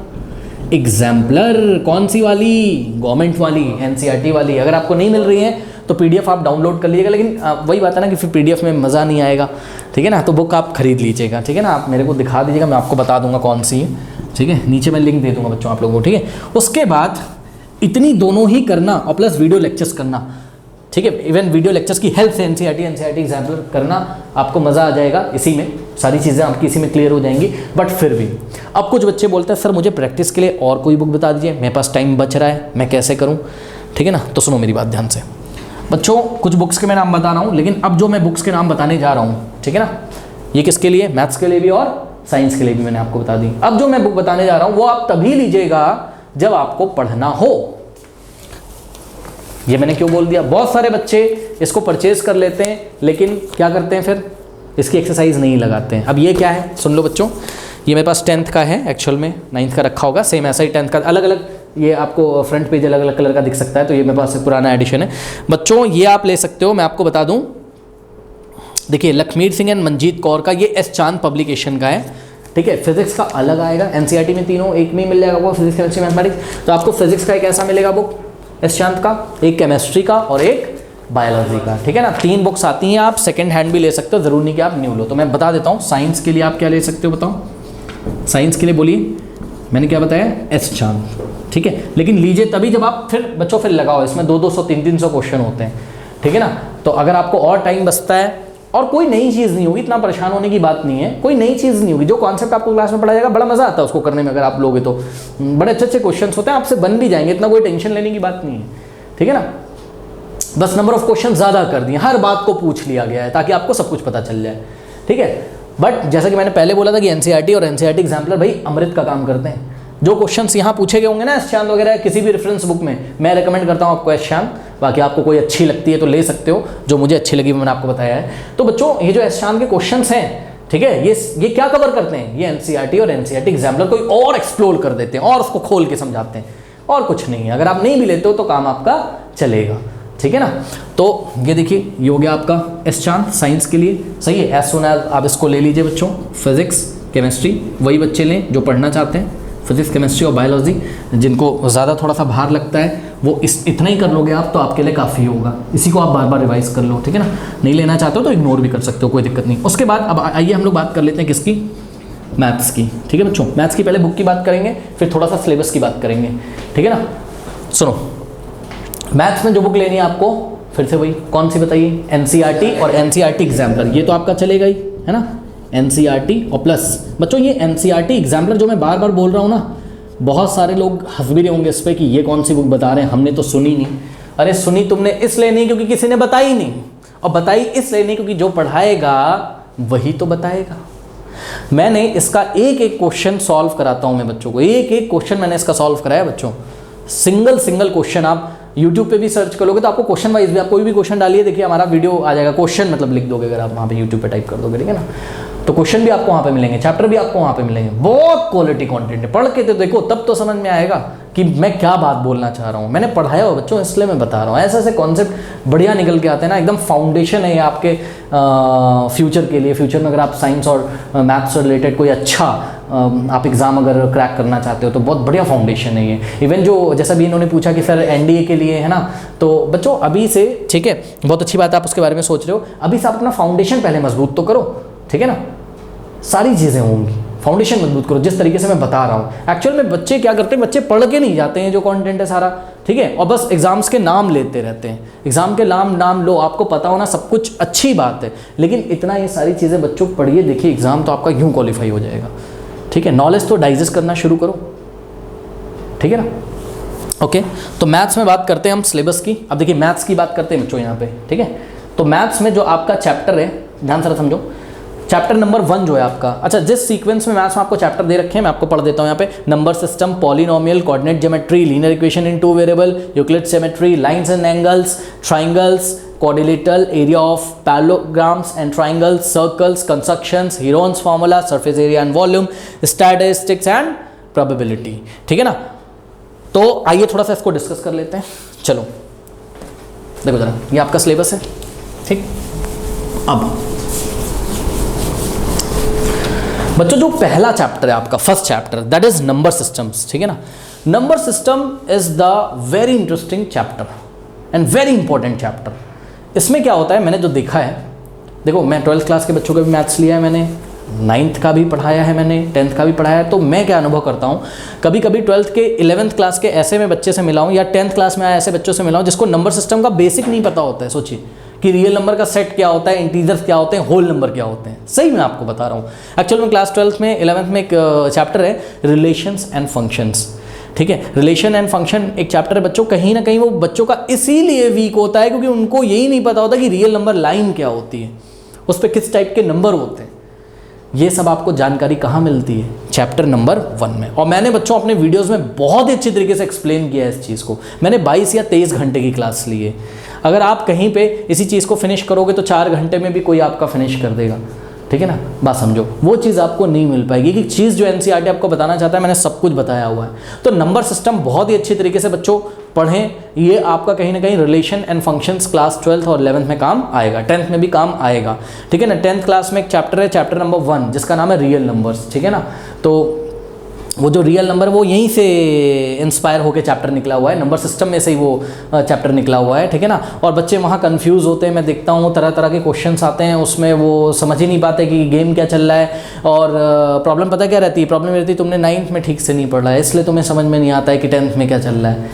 एग्जाम्पलर। कौन सी वाली, गवर्नमेंट वाली, NCERT वाली। अगर आपको नहीं मिल रही है तो PDF आप डाउनलोड कर लीजिएगा, लेकिन वही बात है ना कि फिर PDF में मज़ा नहीं आएगा, ठीक है ना। तो बुक आप खरीद लीजिएगा, ठीक है ना। आप मेरे को दिखा दीजिएगा, मैं आपको बता दूंगा कौन सी है, ठीक है। नीचे मैं लिंक दे दूंगा बच्चों आप लोगों को, ठीक है। उसके बाद इतनी दोनों ही करना और प्लस वीडियो लेक्चर्स करना, ठीक है। इवन वीडियो लेक्चर्स की हेल्प से NCERT एग्जाम्पलर करना, आपको मज़ा आ जाएगा इसी में, सारी चीज़ें आपकी इसी में क्लियर हो जाएंगी। बट फिर भी अब कुछ बच्चे बोलते हैं सर मुझे प्रैक्टिस के लिए और कोई बुक बता दीजिए, मेरे पास टाइम बच रहा है, मैं कैसे करूँ, ठीक है ना। तो सुनो मेरी बात ध्यान से बच्चों, कुछ बुक्स के मैं नाम बता रहा हूँ, लेकिन अब जो मैं बुक्स के नाम बताने जा रहा हूँ, ठीक है ना, ये किसके लिए, मैथ्स के लिए भी और साइंस के लिए भी मैंने आपको बता दी। अब जो मैं बुक बताने जा रहा हूँ वो आप तभी लीजिएगा जब आपको पढ़ना हो। ये मैंने क्यों बोल दिया, बहुत सारे बच्चे इसको परचेज कर लेते हैं लेकिन क्या करते हैं फिर इसकी एक्सरसाइज नहीं लगाते हैं। अब ये क्या है सुन लो बच्चों, ये मेरे पास 10th का है, एक्चुअल में 9th का रखा होगा, सेम ऐसा ही 10th का, अलग अलग ये आपको फ्रंट पेज अलग अलग कलर का दिख सकता है, तो ये मेरे पास पुराना एडिशन है बच्चों। ये आप ले सकते हो, मैं आपको बता दूं देखिए लखमीर सिंह एंड मंजीत कौर का, ये एस चांद पब्लिकेशन का है, ठीक है। फिजिक्स का अलग आएगा, एनसीईआरटी में तीनों एक में मिल जाएगा वो, फिजिक्स केमिस्ट्री मैथमेटिक्स। तो आपको फिजिक्स का एक ऐसा मिलेगा बुक एस चांद का, एक केमिस्ट्री का और एक बायोलॉजी का, ठीक है ना। 3 बुक्स आती हैं, आप सेकंड हैंड भी ले सकते हो, ज़रूर नहीं कि आप न्यू लो। तो मैं बता देता हूँ साइंस के लिए आप क्या ले सकते हो, बताओ साइंस के लिए बोलिए, मैंने क्या बताया, एस चांद, ठीक है। लेकिन लीजिए तभी जब आप फिर बच्चों फिर लगाओ, इसमें 200 300 क्वेश्चन होते हैं, ठीक है ना। तो अगर आपको और टाइम बचता है और कोई नई चीज़ नहीं होगी, इतना परेशान होने की बात नहीं है, कोई नई चीज़ नहीं होगी, जो कॉन्सेप्ट आपको क्लास में पढ़ाया जाएगा बड़ा मज़ा आता है उसको करने में, अगर आप लोगे तो बड़े अच्छे अच्छे क्वेश्चन होते हैं, आपसे बन भी जाएंगे, इतना कोई टेंशन लेने की बात नहीं है, ठीक है ना। बस नंबर ऑफ क्वेश्चन ज़्यादा कर दिए, हर बात को पूछ लिया गया है ताकि आपको सब कुछ पता चल जाए, ठीक है। बट जैसा कि मैंने पहले बोला था कि एनसीईआरटी और एनसीईआरटी एग्जाम्पलर भाई अमृत का काम करते हैं। जो क्वेश्चंस यहाँ पूछे गए होंगे ना एस चांद वगैरह किसी भी रेफरेंस बुक में, मैं रेकमेंड करता हूँ आपको एस चांद, बाकी आपको कोई अच्छी लगती है तो ले सकते हो, जो मुझे अच्छी लगी मैंने आपको बताया है। तो बच्चों ये जो एस चांद के क्वेश्चंस हैं, ठीक है, ये क्या कवर करते हैं, ये एनसीईआरटी और एनसीईआरटी एग्जाम्पलर कोई और एक्सप्लोर कर देते हैं और उसको खोल के समझाते हैं, और कुछ नहीं है। अगर आप नहीं भी लेते हो तो काम आपका चलेगा, ठीक है ना। तो ये देखिए ये हो गया आपका एस चांद साइंस के लिए, सही है। एज सुन एज आप इसको ले लीजिए बच्चों, फिजिक्स केमिस्ट्री वही बच्चे लें जो पढ़ना चाहते हैं, फिजिक्स केमिस्ट्री और बायोलॉजी। जिनको ज़्यादा थोड़ा सा भार लगता है वो इतना ही कर लोगे आप तो आपके लिए काफ़ी होगा, इसी को आप बार बार रिवाइज कर लो, ठीक है ना। नहीं लेना चाहते हो तो इग्नोर भी कर सकते हो, कोई दिक्कत नहीं। उसके बाद अब आइए हम लोग बात कर लेते हैं किसकी, मैथ्स की, ठीक है बच्चों। मैथ्स की पहले बुक की बात करेंगे, फिर थोड़ा सा सिलेबस की बात करेंगे, ठीक है ना। सुनो, मैथ्स में जो बुक लेनी है आपको, फिर से वही कौन सी बताइए, एनसीईआरटी और एनसीईआरटी एग्जाम्पलर, ये तो आपका चलेगा ही, है ना। एनसीईआरटी और प्लस बच्चों ये एनसीईआरटी एग्जाम्पलर जो मैं बार बार बोल रहा हूँ ना, बहुत सारे लोग हंस भी रहे होंगे इस पर कि ये कौन सी बुक बता रहे हैं, हमने तो सुनी नहीं। अरे सुनी तुमने इसलिए नहीं क्योंकि किसी ने बताई नहीं, और बताई इसलिए नहीं क्योंकि जो पढ़ाएगा वही तो बताएगा। मैंने इसका एक एक क्वेश्चन सॉल्व कराता हूँ मैं बच्चों को, एक एक क्वेश्चन मैंने इसका सॉल्व कराया बच्चों, सिंगल क्वेश्चन। आप यूट्यूब पे भी सर्च करोगे तो आपको क्वेश्चन वाइज भी, आप कोई भी क्वेश्चन डालिए, देखिए हमारा वीडियो आ जाएगा, क्वेश्चन मतलब लिख दोगे अगर आप वहाँ पे यूट्यूब पे टाइप कर दोगे, ठीक है ना, तो क्वेश्चन भी आपको वहाँ पे मिलेंगे, चैप्टर भी आपको वहाँ पे मिलेंगे, बहुत क्वालिटी कंटेंट है। पढ़ के तो देखो तब तो समझ में आएगा कि मैं क्या बात बोलना चाह रहा हूँ, मैंने पढ़ाया हो बच्चों इसलिए मैं बता रहा हूँ। ऐसे ऐसे कॉन्सेप्ट बढ़िया निकल के आते हैं ना, एकदम फाउंडेशन है ये आपके फ्यूचर के लिए। फ्यूचर में अगर आप साइंस और मैथ्स से रिलेटेड कोई अच्छा आप एग्ज़ाम अगर क्रैक करना चाहते हो तो बहुत बढ़िया फाउंडेशन है ये। इवन जो जैसा भी इन्होंने पूछा कि सर एनडीए के लिए है ना, तो बच्चों अभी से, ठीक है, बहुत अच्छी बात है आप उसके बारे में सोच रहे हो, अभी से आप अपना फाउंडेशन पहले मजबूत तो करो, ठीक है ना। सारी चीज़ें होंगी, फाउंडेशन मजबूत करो जिस तरीके से मैं बता रहा हूँ। एक्चुअल में बच्चे क्या करते हैं, बच्चे पढ़ के नहीं जाते हैं जो कंटेंट है सारा, ठीक है, और बस एग्जाम्स के नाम लेते रहते हैं। एग्जाम के नाम लो, आपको पता होना सब कुछ अच्छी बात है, लेकिन इतना ये सारी चीज़ें बच्चों पढ़िए, देखिए एग्जाम तो आपका यूँ क्वालिफाई हो जाएगा, ठीक है। नॉलेज तो डाइजेस्ट करना शुरू करो, ठीक है ना। ओके, तो मैथ्स में बात करते हैं हम सिलेबस की। अब देखिए मैथ्स की बात करते हैं बच्चों यहाँ पे, ठीक है। तो मैथ्स में जो आपका चैप्टर है, ध्यान से समझो, चैप्टर नंबर 1 जो है आपका, अच्छा जिस सीक्वेंस में मैथ्स में आपको चैप्टर दे रखे हैं मैं आपको पढ़ देता हूँ यहाँ पे। Number system, polynomial, coordinate geometry, linear equation in 2 variable, Euclid's geometry, lines and angles, triangles, quadrilateral, area of parallelograms and triangles, circles, constructions, Heron's formula, surface area and volume, statistics and probability, ठीक है ना। तो आइए थोड़ा सा इसको discuss कर लेते हैं। चलो देखो जरा, ये आपका सिलेबस है, ठीक। अब बच्चों जो पहला चैप्टर है आपका, first chapter, that is number systems, ठीक है ना। Number system is the very interesting chapter and very important chapter. इसमें क्या होता है, मैंने जो देखा है, देखो मैं 12th क्लास के बच्चों का भी मैथ्स लिया है मैंने, 9th का भी पढ़ाया है मैंने, 10th का भी पढ़ाया है, तो मैं क्या अनुभव करता हूँ, कभी कभी 12th के 11th क्लास के ऐसे में बच्चे से मिला हूँ, या 10th क्लास में आए ऐसे बच्चों से मिला हूँ जिसको नंबर सिस्टम का बेसिक नहीं पता होता है। सोचिए कि रियल नंबर का सेट क्या होता है, इंटीजर्स क्या होते हैं, होल नंबर क्या होते हैं। सही मैं आपको बता रहा हूँ। एक्चुअल में क्लास 12th में 11th में एक चैप्टर है रिलेशंस एंड फंक्शंस, ठीक है। रिलेशन एंड फंक्शन एक चैप्टर है बच्चों, कहीं ना कहीं वो बच्चों का इसीलिए वीक होता है क्योंकि उनको यही नहीं पता होता कि रियल नंबर लाइन क्या होती है, उस पर किस टाइप के नंबर होते हैं। ये सब आपको जानकारी कहाँ मिलती है, चैप्टर नंबर 1 में। और मैंने बच्चों अपने वीडियोस में बहुत ही अच्छी तरीके से एक्सप्लेन किया है इस चीज़ को। मैंने 22 या 23 घंटे की क्लास ली है। अगर आप कहीं पे इसी चीज़ को फिनिश करोगे तो 4 घंटे में भी कोई आपका फिनिश कर देगा, ठीक है ना, बात समझो, वो चीज़ आपको नहीं मिल पाएगी कि चीज़ जो एनसीईआरटी आपको बताना चाहता है मैंने सब कुछ बताया हुआ है। तो नंबर सिस्टम बहुत ही अच्छी तरीके से बच्चों पढ़ें, ये आपका कहीं ना कहीं relation and functions class 12th और 11th में काम आएगा, 10th में भी काम आएगा, ठीक है ना। 10th क्लास में एक चैप्टर है, चैप्टर नंबर 1, जिसका नाम है रियल नंबर्स, ठीक है ना। तो वो जो रियल नंबर वो यहीं से इंस्पायर होकर चैप्टर निकला हुआ है, नंबर सिस्टम में से ही वो चैप्टर निकला हुआ है, ठीक है ना। और बच्चे वहाँ कंफ्यूज होते हैं, मैं देखता हूँ तरह तरह के क्वेश्चंस आते हैं, उसमें वो समझ ही नहीं पाते कि गेम क्या चल रहा है। और प्रॉब्लम पता क्या रहती है, प्रॉब्लम रहती है तुमने 9th में ठीक से नहीं पढ़ा है, इसलिए तुम्हें समझ में नहीं आता है कि 10th में क्या चल रहा है,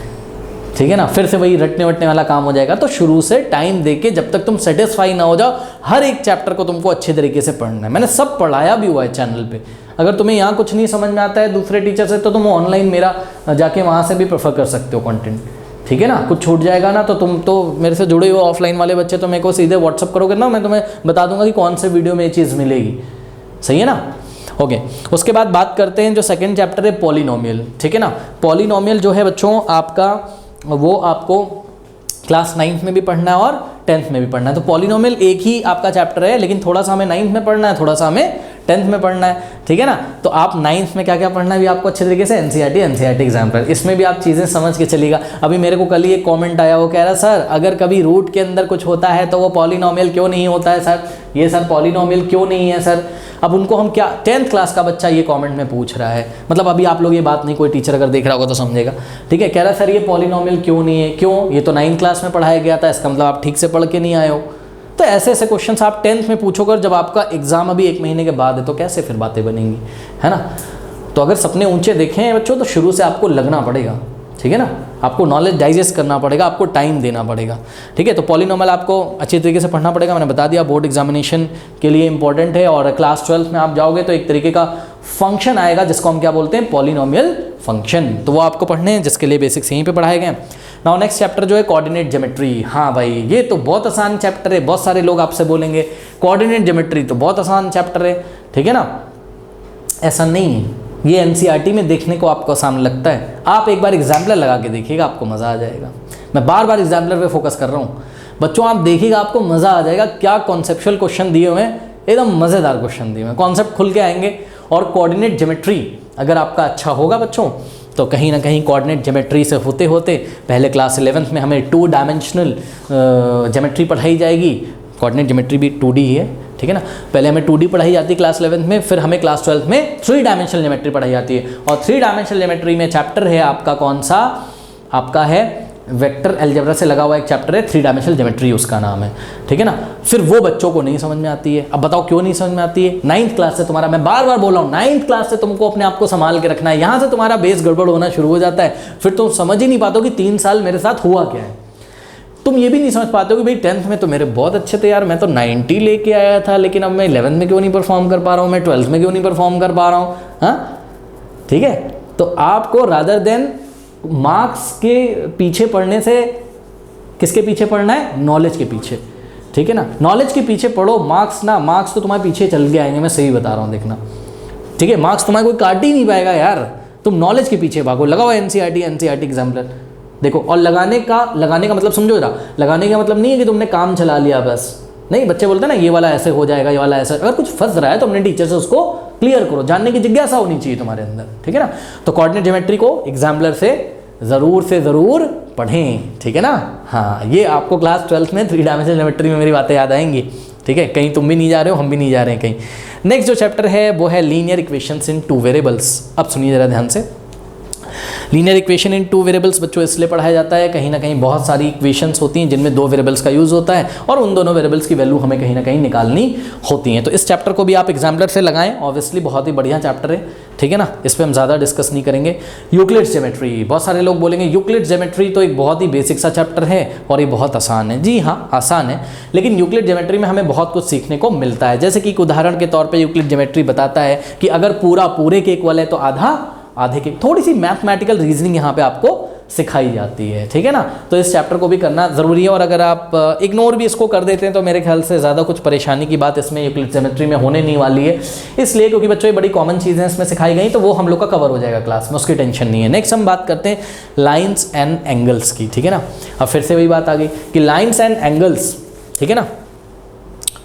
ठीक है ना। फिर से वही रटने वटने वाला काम हो जाएगा। तो शुरू से टाइम देके जब तक तुम सेटिस्फाई ना हो जाओ, हर एक चैप्टर को तुमको अच्छे तरीके से पढ़ना है। मैंने सब पढ़ाया भी हुआ है चैनल पे। अगर तुम्हें यहाँ कुछ नहीं समझ में आता है दूसरे टीचर से, तो तुम ऑनलाइन मेरा जाके वहाँ से भी प्रेफर कर सकते हो कंटेंट, ठीक है ना। कुछ छूट जाएगा ना तो तुम तो मेरे से जुड़े हुए ऑफलाइन वाले बच्चे तो मेरे को सीधे व्हाट्सअप करोगे ना, मैं तुम्हें बता दूंगा कि कौन से वीडियो में ये चीज़ मिलेगी, सही है ना। ओके, उसके बाद बात करते हैं जो सेकेंड चैप्टर है पॉलिनोमियल, ठीक है ना। पॉलिनोमियल जो है बच्चों आपका, वो आपको क्लास 9th में भी पढ़ना है और 10th में भी पढ़ना है। तो पॉलिनोमियल एक ही आपका चैप्टर है, लेकिन थोड़ा सा हमें 9th में पढ़ना है, थोड़ा सा हमें 10th में पढ़ना है, ठीक है ना। तो आप 9th में क्या क्या पढ़ना है भी आपको अच्छे तरीके से एनसीईआरटी एग्जाम्पल, इसमें भी आप चीज़ें समझ के चलिएगा। अभी मेरे को कल ही एक कमेंट आया, वो कह रहा सर अगर कभी रूट के अंदर कुछ होता है तो वो पॉलिनोमियल क्यों नहीं होता है सर, ये सर पॉलिनोमियल क्यों नहीं है सर। अब उनको हम क्या, 10th क्लास का बच्चा ये कमेंट में पूछ रहा है, मतलब अभी आप लोग ये बात नहीं, कोई टीचर अगर देख रहा होगा तो समझेगा, ठीक है। कह रहा है सर ये पॉलिनोमियल क्यों नहीं है, क्यों, ये तो 9th क्लास में पढ़ाया गया था, इसका मतलब आप ठीक से पढ़ के नहीं आए हो। तो ऐसे ऐसे क्वेश्चंस आप 10th में पूछोगे, जब आपका एग्जाम अभी 1 महीने के बाद है तो कैसे फिर बातें बनेंगी, है ना। तो अगर सपने ऊंचे देखे हैं बच्चों तो शुरू से आपको लगना पड़ेगा, ठीक है ना। आपको नॉलेज डाइजेस्ट करना पड़ेगा, आपको टाइम देना पड़ेगा, ठीक है। तो पॉलिनोमियल आपको अच्छी तरीके से पढ़ना पड़ेगा, मैंने बता दिया, बोर्ड एग्जामिनेशन के लिए इंपॉर्टेंट है। और क्लास 12th में आप जाओगे तो एक तरीके का फंक्शन आएगा जिसको हम क्या बोलते हैं, पॉलिनोमियल फंक्शन, तो वो आपको पढ़ने हैं, जिसके लिए बेसिक्स यहीं पे पढ़ाए गए हैं। नाउ नेक्स्ट चैप्टर जो है कोऑर्डिनेट ज्योमेट्री। हाँ भाई ये तो बहुत आसान चैप्टर है, बहुत सारे लोग आपसे बोलेंगे कोऑर्डिनेट ज्योमेट्री तो बहुत आसान चैप्टर है, ठीक है ना। ऐसा नहीं है, ये एनसीईआरटी में देखने को आपको आसान लगता है, आप एक बार एग्जाम्पलर लगा के देखिएगा, आपको मज़ा आ जाएगा। मैं बार बार एग्जाम्पलर पे फोकस कर रहा हूँ बच्चों, आप देखिएगा आपको मज़ा आ जाएगा। क्या कॉन्सेप्चुअल क्वेश्चन दिए हुए हैं, एकदम मज़ेदार क्वेश्चन दिए हुए हैं, कॉन्सेप्ट खुल के आएंगे। और कोऑर्डिनेट ज्योमेट्री अगर आपका अच्छा होगा बच्चों, तो कहीं ना कहीं कोऑर्डिनेट ज्योमेट्री से होते होते पहले क्लास 11th में हमें 2 डायमेंशनल ज्योमेट्री पढ़ाई जाएगी। कोऑर्डिनेट ज्योमेट्री भी 2D ही है, ठीक है ना। पहले हमें 2D पढ़ाई जाती है क्लास 11th में, फिर हमें क्लास 12th में 3 डायमेंशनल ज्योमेट्री पढ़ाई जाती है। और 3 डायमेंशनल ज्योमेट्री में चैप्टर है आपका कौन सा, आपका है वेक्टर अलजेब्रा से लगा हुआ एक चैप्टर है, 3 डायमेंशनल ज्योमेट्री उसका नाम है, ठीक है ना। फिर वो बच्चों को नहीं समझ में आती है। अब बताओ क्यों नहीं समझ में आती है, 9th क्लास से तुम्हारा, मैं बार बार बोल रहा हूँ, 9th क्लास से तुमको अपने आप को संभाल के रखना है। यहाँ से तुम्हारा बेस गड़बड़ होना शुरू हो जाता है, फिर तुम समझ ही नहीं पाते कि 3 साल मेरे साथ हुआ क्या है। तुम ये भी नहीं समझ पाते हो कि भाई 10th में तो मेरे बहुत अच्छे थे यार, मैं तो 90 लेके आया था, लेकिन अब मैं 11th में क्यों नहीं परफॉर्म कर पा रहा हूँ, मैं 12th में क्यों नहीं परफॉर्म कर पा रहा हूँ, हाँ, ठीक है। तो आपको रादर देन मार्क्स के पीछे पढ़ने से किसके पीछे पढ़ना है, नॉलेज के पीछे, ठीक है ना। नॉलेज के पीछे पढ़ो, मार्क्स ना, मार्क्स तो तुम्हारे पीछे चल के आएंगे, मैं सही बता रहा हूँ, देखना, ठीक है। मार्क्स तुम्हारे कोई काट ही नहीं पाएगा यार, तुम नॉलेज के पीछे भागो। लगाओ एनसीईआरटी एग्जाम्पलर देखो। और लगाने का मतलब समझो जरा, लगाने का मतलब नहीं है कि तुमने काम चला लिया बस, नहीं। बच्चे बोलते हैं ना ये वाला ऐसे हो जाएगा, ये वाला ऐसा, अगर कुछ फंस रहा है तो अपने टीचर से उसको क्लियर करो, जानने की जिज्ञासा होनी चाहिए तुम्हारे अंदर, ठीक है ना। तो कोऑर्डिनेट ज्योमेट्री को एग्जाम्पलर से ज़रूर पढ़ें, ठीक है ना। हाँ, ये आपको क्लास 12th में 3 डायमेंशनल ज्योमेट्री में मेरी बातें याद आएंगी, ठीक है। कहीं तुम भी नहीं जा रहे हो, हम भी नहीं जा रहे हैं कहीं। नेक्स्ट जो चैप्टर है वो है लीनियर इक्वेशंस इन 2 वेरिएबल्स। अब सुनिए ज़रा ध्यान से, लीनियर इक्वेशन इन 2 वेरिएबल्स बच्चों इसलिए पढ़ाया जाता है, कहीं ना कहीं बहुत सारी इक्वेशंस होती हैं जिनमें 2 वेरिएबल्स का यूज़ होता है, और उन दोनों वेरिएबल्स की वैल्यू हमें कहीं ना कहीं निकालनी होती हैं। तो इस चैप्टर को भी आप एग्जाम्पलर से लगाएं, ऑब्वियसली बहुत ही बढ़िया चैप्टर है, ठीक है ना। इस पर हम ज़्यादा डिस्कस नहीं करेंगे। यूक्लिड्स ज्योमेट्री, बहुत सारे लोग बोलेंगे यूक्लिड्स ज्योमेट्री तो एक बहुत ही बेसिक सा चैप्टर है और ये बहुत आसान है। जी हाँ, आसान है, लेकिन यूक्लिड ज्योमेट्री में हमें बहुत कुछ सीखने को मिलता है। जैसे कि एक उदाहरण के तौर पर यूक्लिड ज्योमेट्री बताता है कि अगर पूरा पूरे के इक्वल है तो आधा आधे के, थोड़ी सी मैथमेटिकल रीजनिंग यहाँ पे आपको सिखाई जाती है, ठीक है ना। तो इस चैप्टर को भी करना ज़रूरी है, और अगर आप इग्नोर भी इसको कर देते हैं तो मेरे ख्याल से ज़्यादा कुछ परेशानी की बात इसमें यूक्लिड ज्योमेट्री में होने नहीं वाली है, इसलिए क्योंकि बच्चों ये बड़ी कॉमन चीज़ें इसमें सिखाई गई, तो वो हम लोग का कवर हो जाएगा क्लास में, उसकी टेंशन नहीं है। नेक्स्ट हम बात करते हैं लाइन्स एंड एंगल्स की, ठीक है ना। अब फिर से वही बात आ गई कि लाइन्स एंड एंगल्स, ठीक है ना,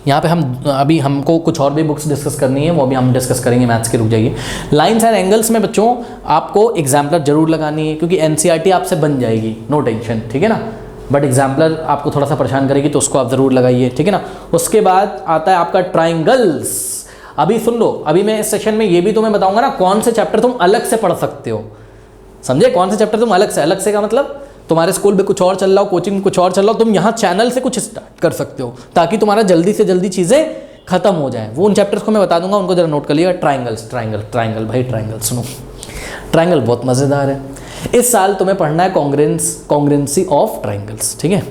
यहाँ पे हम अभी हमको कुछ और भी बुक्स डिस्कस करनी है, वो भी हम डिस्कस करेंगे मैथ्स के, रुक जाइए। लाइन्स एंड एंगल्स में बच्चों आपको एग्जाम्पलर जरूर लगानी है, क्योंकि एनसीईआरटी आपसे बन जाएगी, नो टेंशन, ठीक है ना। बट एग्जाम्पलर आपको थोड़ा सा परेशान करेगी, तो उसको आप ज़रूर लगाइए, ठीक है ना। उसके बाद आता है आपका ट्राइंगल्स। अभी सुन लो, अभी मैं इस सेशन में ये भी तुम्हें बताऊंगा ना कौन से चैप्टर तुम अलग से पढ़ सकते हो, समझे? कौन से चैप्टर तुम अलग से का मतलब तुम्हारे स्कूल में कुछ और चल रहा हो, कोचिंग में कुछ और चल रहा हो, तुम यहाँ चैनल से कुछ स्टार्ट कर सकते हो, ताकि तुम्हारा जल्दी से जल्दी चीज़ें खत्म हो जाए। वो उन चैप्टर्स को मैं बता दूंगा, उनको जरा नोट कर लिएगा। ट्राइंगल्स, ट्राइंगल भाई, ट्राइंगल सुनो, ट्राइंगल बहुत मज़ेदार है। इस साल तुम्हें पढ़ना है कॉन्ग्रेंसी ऑफ ट्राइंगल्स, ठीक है।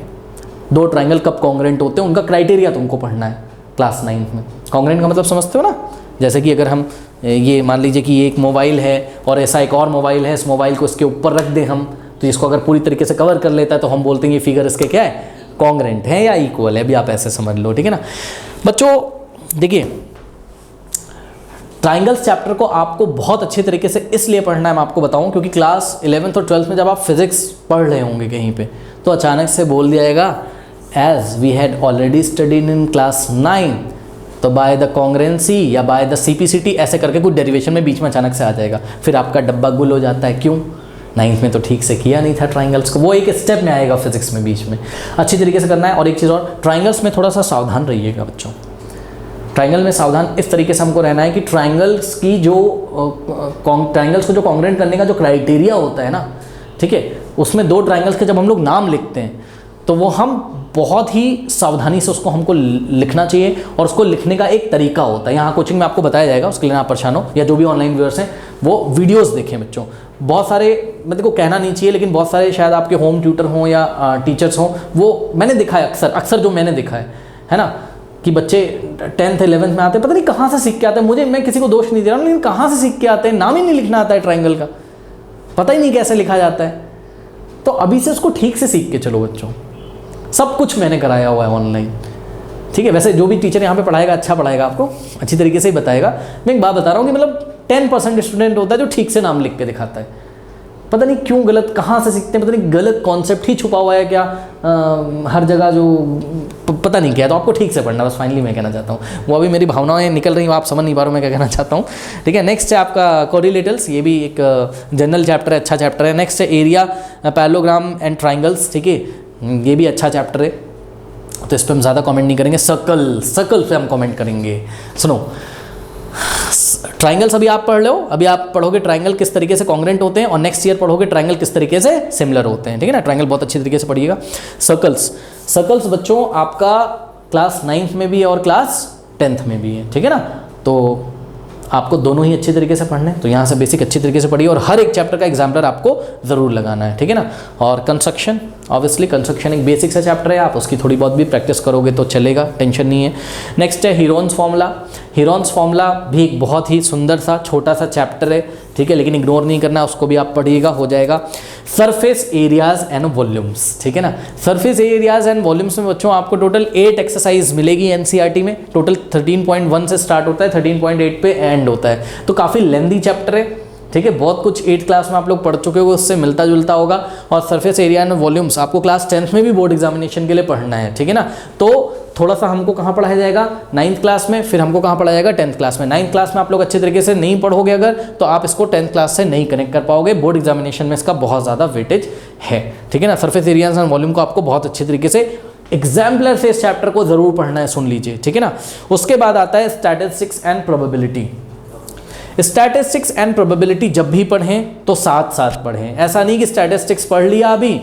दो ट्राइंगल कब कॉन्ग्रेंट होते हैं, उनका क्राइटेरिया तुमको पढ़ना है क्लास 9 में। कॉन्ग्रेंट का मतलब समझते हो ना? जैसे कि अगर हम ये मान लीजिए कि ये एक मोबाइल है और ऐसा एक और मोबाइल है, इस मोबाइल को इसके ऊपर रख दें हम, तो इसको अगर पूरी तरीके से कवर कर लेता है तो हम बोलते हैं ये फिगर इसके क्या है, कॉन्ग्रेंट है या इक्वल है। अभी आप ऐसे समझ लो, ठीक है ना बच्चों। देखिए, ट्राइंगल्स चैप्टर को आपको बहुत अच्छे तरीके से इसलिए पढ़ना है, मैं आपको बताऊं, क्योंकि क्लास 11th और 12th में जब आप फिजिक्स पढ़ रहे होंगे कहीं पे, तो अचानक से बोल दिया जाएगा as we had already studied in class 9, तो बाय द कॉन्ग्रेंसी या बाय द सीपीसीटी ऐसे करके कुछ डेरिवेशन में बीच में अचानक से आ जाएगा, फिर आपका डब्बा गुल हो जाता है। क्यों? 9th में तो ठीक से किया नहीं था ट्राइंगल्स को, वो एक स्टेप में आएगा फिजिक्स में बीच में, अच्छी तरीके से करना है। और एक चीज़ और, ट्राइंगल्स में थोड़ा सा सावधान रहिएगा बच्चों। ट्राइंगल में सावधान इस तरीके से हमको रहना है कि ट्राइंगल्स की जो ट्राइंगल्स को जो कॉन्ग्रेंट करने का जो क्राइटेरिया होता है ना, ठीक है, उसमें दो ट्राइंगल्स के जब हम लोग नाम लिखते हैं तो वो हम बहुत ही सावधानी से उसको हमको लिखना चाहिए, और उसको लिखने का एक तरीका होता है, यहाँ कोचिंग में आपको बताया जाएगा, उसके लिए ना आप परेशान हो, या जो भी ऑनलाइन व्यूअर्स हैं वो वीडियोस देखें बच्चों। बहुत सारे, मैं देखो कहना नहीं चाहिए, लेकिन बहुत सारे शायद आपके होम ट्यूटर हों या टीचर्स हों, वो मैंने देखा है अक्सर जो मैंने देखा है ना, कि बच्चे 10th 11th में आते हैं, पता नहीं कहाँ से सीख के आते हैं। मुझे, मैं किसी को दोष नहीं दे रहा हूँ, लेकिन कहाँ से सीख के आते हैं, नाम ही नहीं लिखना आता है ट्राइंगल का, पता ही नहीं कैसे लिखा जाता है। तो अभी से उसको ठीक से सीख के चलो बच्चों, सब कुछ मैंने कराया हुआ है ऑनलाइन, ठीक है। वैसे जो भी टीचर यहाँ पे पढ़ाएगा अच्छा पढ़ाएगा, आपको अच्छी तरीके से ही बताएगा। मैं एक बात बता रहा हूँ कि मतलब 10% स्टूडेंट होता है जो ठीक से नाम लिख के दिखाता है, पता नहीं क्यों गलत, कहाँ से सीखते हैं, पता नहीं गलत कॉन्सेप्ट ही छुपा हुआ है क्या हर जगह, जो पता नहीं क्या है। तो आपको ठीक से पढ़ना, बस फाइनली मैं कहना चाहता हूँ। वो अभी मेरी भावनाएं निकल रही हैं, आप समझ नहीं पा रहे हो मैं क्या कहना चाहता हूँ, ठीक है। नेक्स्ट है आपका कोरिलेटर्स, ये भी एक जनरल चैप्टर है, अच्छा चैप्टर है। नेक्स्ट है एरिया, पैरेललोग्राम एंड ट्राइंगल्स, ठीक है, ये भी अच्छा चैप्टर है, तो इस पर हम ज़्यादा कमेंट नहीं करेंगे। सर्कल पे हम कमेंट करेंगे। सुनो, ट्राइंगल्स अभी आप पढ़ लो, अभी आप पढ़ोगे ट्राइंगल किस तरीके से कॉन्ग्रेंट होते हैं, और नेक्स्ट ईयर पढ़ोगे ट्राइंगल किस तरीके से सिमिलर होते हैं, ठीक है ना। ट्राइंगल बहुत अच्छी तरीके से पढ़िएगा। सर्कल्स बच्चों आपका क्लास 9th में भी है और क्लास 10th में भी है, ठीक है ना। तो आपको दोनों ही अच्छी तरीके से पढ़ने हैं, तो यहाँ से बेसिक अच्छी तरीके से पढ़िए, और हर एक चैप्टर का एग्जाम्पलर आपको ज़रूर लगाना है, ठीक है ना। और कंस्ट्रक्शन, ऑब्वियसली कंस्ट्रक्शन एक बेसिक सा चैप्टर है, आप उसकी थोड़ी बहुत भी प्रैक्टिस करोगे तो चलेगा, टेंशन नहीं है। नेक्स्ट है हीरोन्स फार्मूला। हीरोन्स फार्मूला भी एक बहुत ही सुंदर सा छोटा सा चैप्टर है, ठीक है, लेकिन इग्नोर नहीं करना, उसको भी आप पढ़िएगा, हो जाएगा। सरफेस एरियाज एंड वॉल्यूम्स, ठीक है ना। सरफेस एरियाज एंड वॉल्यूम्स में बच्चों आपको टोटल 8 एक्सरसाइज मिलेगी एनसीईआरटी में। टोटल 13.1 से स्टार्ट होता है, 13.8 पे एंड होता है, तो काफ़ी लेंदी चैप्टर है, ठीक है। बहुत कुछ 8th क्लास में आप लोग पढ़ चुके हो, उससे मिलता जुलता होगा। और सरफेस एरिया एंड वॉल्यूम्स आपको क्लास 10th में भी बोर्ड एग्जामिनेशन के लिए पढ़ना है, ठीक है ना। तो थोड़ा सा हमको कहाँ पढ़ाया जाएगा, 9th क्लास में, फिर हमको कहाँ पढ़ाया जाएगा, 10th क्लास में। 9th क्लास में आप लोग अच्छे तरीके से नहीं पढ़ोगे अगर, तो आप इसको 10th क्लास से नहीं कनेक्ट कर पाओगे, बोर्ड एग्जामिनेशन में इसका बहुत ज़्यादा वेटेज है, ठीक है ना। सरफेस एरियाज एंड वॉल्यूम को आपको बहुत अच्छे तरीके से एग्जाम्पलर से इस चैप्टर को ज़रूर पढ़ना है, सुन लीजिए, ठीक है ना। उसके बाद आता है statistics and probability. Statistics and probability जब भी पढ़ें तो साथ साथ पढ़ें, ऐसा नहीं कि स्टैटिस्टिक्स पढ़ लिया अभी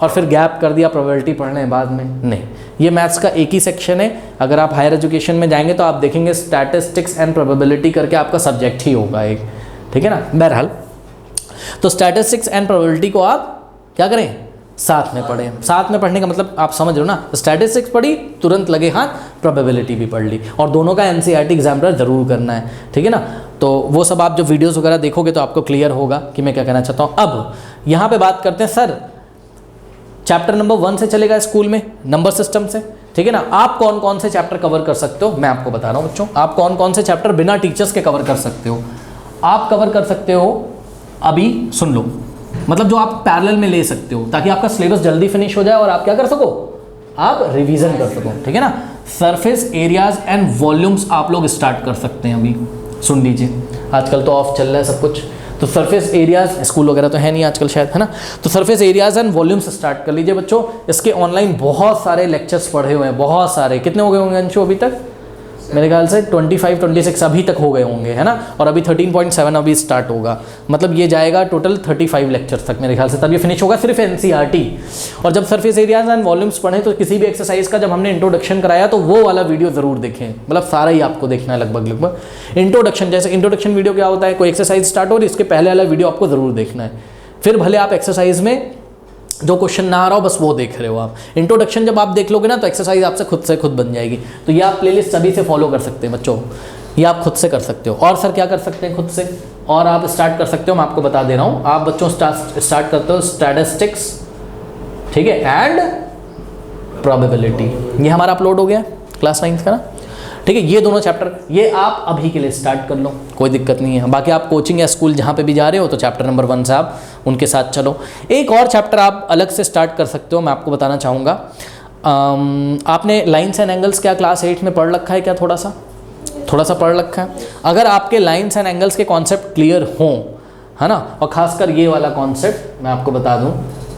और फिर गैप कर दिया प्रोबेबिलिटी पढ़ने बाद में, नहीं। ये मैथ्स का एक ही सेक्शन है, अगर आप हायर एजुकेशन में जाएंगे तो आप देखेंगे स्टैटिस्टिक्स एंड प्रोबेबिलिटी करके आपका सब्जेक्ट ही होगा एक, ठीक है ना। बहरहाल, तो स्टैटिस्टिक्स एंड प्रोबेबिलिटी को आप क्या करें, साथ में पढ़ें। साथ में पढ़ने का मतलब आप समझ रहे हो ना, स्टैटिस्टिक्स पढ़ी तुरंत लगे हाथ प्रोबेबिलिटी भी पढ़ ली, और दोनों का एनसीईआरटी एग्जाम्पलर ज़रूर करना है, ठीक है ना। तो वो सब आप जो वीडियोस वगैरह देखोगे तो आपको क्लियर होगा कि मैं क्या कहना चाहता हूँ। अब यहाँ पे बात करते हैं, सर चैप्टर नंबर 1 से चलेगा स्कूल में, नंबर सिस्टम से, ठीक है ना। आप कौन कौन से चैप्टर कवर कर सकते हो, मैं आपको बता रहा हूँ बच्चों, आप कौन कौन से चैप्टर बिना टीचर्स के कवर कर सकते हो। आप कवर कर सकते हो, अभी सुन लो, मतलब जो आप पैरेलल में ले सकते हो, ताकि आपका सिलेबस जल्दी फिनिश हो जाए और आप क्या कर सको, आप रिवीजन कर सको, ठीक है ना। सरफेस एरियाज एंड वॉल्यूम्स आप लोग स्टार्ट कर सकते हैं। अभी सुन लीजिए, आजकल तो ऑफ चल रहा है सब कुछ, तो सरफेस एरियाज, स्कूल वगैरह तो है नहीं आजकल शायद, है ना। तो surface areas and volumes start कर लीजिए बच्चों। इसके ऑनलाइन बहुत सारे लेक्चर्स पढ़े हुए हैं, बहुत सारे। कितने हो गए होंगे अंशु अभी तक? मेरे ख्याल से 25-26 अभी तक हो गए होंगे, है ना। और अभी 13.7 अभी स्टार्ट होगा, मतलब ये जाएगा टोटल 35 लेक्चर्स तक मेरे ख्याल से, तब ये फिनिश होगा सिर्फ एनसीईआरटी। और जब सरफेस एरियाज एंड वॉल्यूम्स पढ़ें तो किसी भी एक्सरसाइज का जब हमने इंट्रोडक्शन कराया तो वो वाला वीडियो ज़रूर देखें, मतलब सारा ही आपको देखना है लगभग। इंट्रोडक्शन, जैसे इंट्रोडक्शन वीडियो क्या होता है, कोई एक्सरसाइज स्टार्ट हो रही है, इसके पहले वाला वीडियो आपको ज़रूर देखना है। फिर भले आप एक्सरसाइज में जो क्वेश्चन ना आ रहा हो बस वो देख रहे हो आप। इंट्रोडक्शन जब आप देख लोगे ना तो एक्सरसाइज आपसे खुद से खुद बन जाएगी। तो ये आप प्लेलिस्ट सभी से फॉलो कर सकते हैं बच्चों, ये आप खुद से कर सकते हो। और सर क्या कर सकते हैं खुद से? और आप स्टार्ट कर सकते हो, मैं आपको बता दे रहा हूँ। आप बच्चों स्टार्ट करते हो स्टैटिस्टिक्स, ठीक है, एंड प्रोबेबिलिटी। ये हमारा अपलोड हो गया क्लास 9 का ना, ठीक है। ये दोनों चैप्टर ये आप अभी के लिए स्टार्ट कर लो, कोई दिक्कत नहीं है। बाकी आप कोचिंग या स्कूल जहाँ पे भी जा रहे हो तो चैप्टर नंबर 1 से आप उनके साथ चलो। एक और चैप्टर आप अलग से स्टार्ट कर सकते हो, मैं आपको बताना चाहूँगा। आपने लाइन्स एंड एंगल्स क्या क्लास 8 में पढ़ रखा है क्या? थोड़ा सा पढ़ रखा है। अगर आपके लाइन्स एंड एंगल्स के कॉन्सेप्ट क्लियर हों, है ना, और खासकर ये वाला कॉन्सेप्ट मैं आपको बता दूँ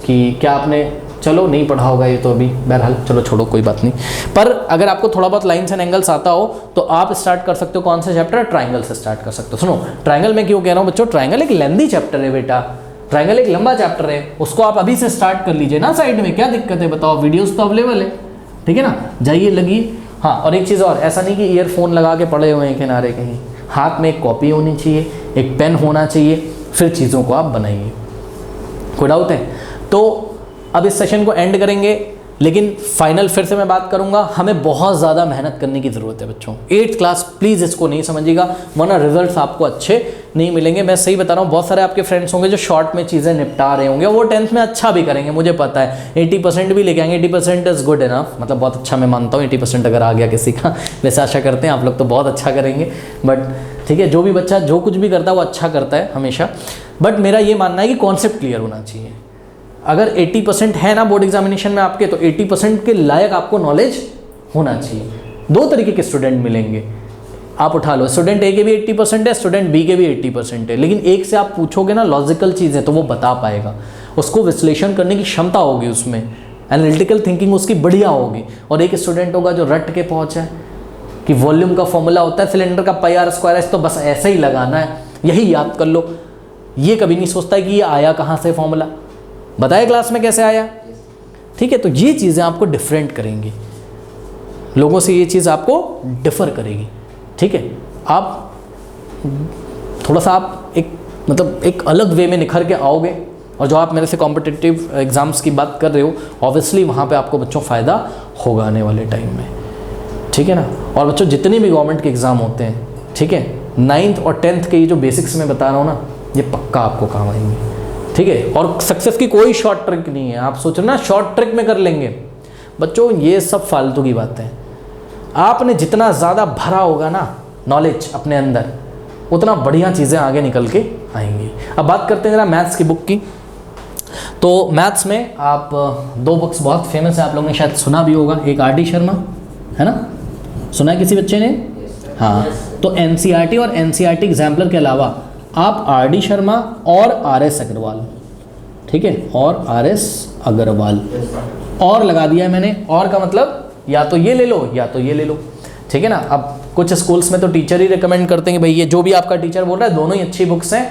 कि क्या आपने, चलो नहीं पढ़ा होगा ये तो अभी, बहरहाल चलो छोड़ो कोई बात नहीं। पर अगर आपको थोड़ा बहुत लाइन्स एंड एंगल्स आता हो तो आप स्टार्ट कर सकते हो कौन सा चैप्टर? ट्रायंगल से स्टार्ट कर सकते हो। सुनो, ट्रायंगल में क्यों कह रहा हूँ बच्चों, ट्रायंगल एक लेंदी चैप्टर है बेटा, ट्रायंगल एक लंबा चैप्टर है, उसको आप अभी से स्टार्ट कर लीजिए ना साइड में, क्या दिक्कत है बताओ, वीडियोज़ तो अवेलेबल है, ठीक है ना। जाइए लगिए। हाँ, और एक चीज़ और, ऐसा नहीं कि ईयरफोन लगा के पड़े हुए हैं किनारे कहीं, हाथ में एक कॉपी होनी चाहिए, एक पेन होना चाहिए, फिर चीज़ों को आप बनाइए। कोई डाउट है? तो अब इस सेशन को एंड करेंगे, लेकिन फाइनल फिर से मैं बात करूंगा, हमें बहुत ज़्यादा मेहनत करने की ज़रूरत है बच्चों। 8th क्लास प्लीज़ इसको नहीं समझिएगा, वरना रिजल्ट्स आपको अच्छे नहीं मिलेंगे। मैं सही बता रहा हूँ, बहुत सारे आपके फ्रेंड्स होंगे जो शॉर्ट में चीज़ें निपटा रहे होंगे, वो 10th में अच्छा भी करेंगे, मुझे पता है 80% भी लेके आएंगे। 80% इज़ गुड इनफ, मतलब बहुत अच्छा, मैं मानता हूँ 80% अगर आ गया किसी का, वैसे आशा करते हैं आप लोग तो बहुत अच्छा करेंगे। बट ठीक है, जो भी बच्चा जो कुछ भी करता है वो अच्छा करता है हमेशा। बट मेरा ये मानना है कि कॉन्सेप्ट क्लियर होना चाहिए। अगर 80% है ना बोर्ड एग्जामिनेशन में आपके, तो 80% के लायक आपको नॉलेज होना चाहिए। 2 तरीके के स्टूडेंट मिलेंगे, आप उठा लो, स्टूडेंट ए के भी 80% है, स्टूडेंट बी के भी 80% है, लेकिन एक से आप पूछोगे ना लॉजिकल चीज़ें तो वो बता पाएगा, उसको विश्लेषण करने की क्षमता होगी, उसमें एनालिटिकल थिंकिंग उसकी बढ़िया होगी। और एक स्टूडेंट होगा जो रट के पहुँचा है कि वॉल्यूम का फॉर्मूला होता है सिलेंडर का πr², तो बस ऐसे ही लगाना है, यही याद कर लो। ये कभी नहीं सोचता कि ये आया कहाँ से फॉर्मूला, बताया क्लास में कैसे आया, ठीक है। तो ये चीज़ें आपको डिफरेंट करेंगी, लोगों से ये चीज़ आपको डिफ़र करेगी, ठीक है। आप थोड़ा सा आप एक अलग वे में निखर के आओगे, और जो आप मेरे से कॉम्पिटिटिव एग्ज़ाम्स की बात कर रहे हो, ऑब्वियसली वहाँ पे आपको बच्चों फ़ायदा होगा आने वाले टाइम में, ठीक है ना। और बच्चों जितने भी गवर्नमेंट के एग्ज़ाम होते हैं, ठीक है, 9th और 10th के ये जो बेसिक्स मैं बता रहा हूँ ना, ये पक्का आपको काम आएंगे, ठीक है। और सक्सेस की कोई शॉर्ट ट्रिक नहीं है, आप सोच रहे ना शॉर्ट ट्रिक में कर लेंगे, बच्चों ये सब फालतू की बातें हैं। आपने जितना ज़्यादा भरा होगा ना नॉलेज अपने अंदर, उतना बढ़िया चीज़ें आगे निकल के आएंगी। अब बात करते हैं जरा मैथ्स की बुक की। तो मैथ्स में आप 2 बुक्स बहुत फेमस है, आप लोगों ने शायद सुना भी होगा। एक आर डी शर्मा, है ना, सुना है किसी बच्चे ने? हाँ, तो एनसीईआरटी और एनसीईआरटी एग्जाम्पलर के अलावा आप आर डी शर्मा और RS अग्रवाल, ठीक है, और RS अग्रवाल और लगा दिया है मैंने, और का मतलब या तो ये ले लो या तो ये ले लो, ठीक है ना। अब कुछ स्कूल्स में तो टीचर ही रिकमेंड करते हैं कि भाई ये जो भी आपका टीचर बोल रहा है दोनों ही अच्छी बुक्स हैं,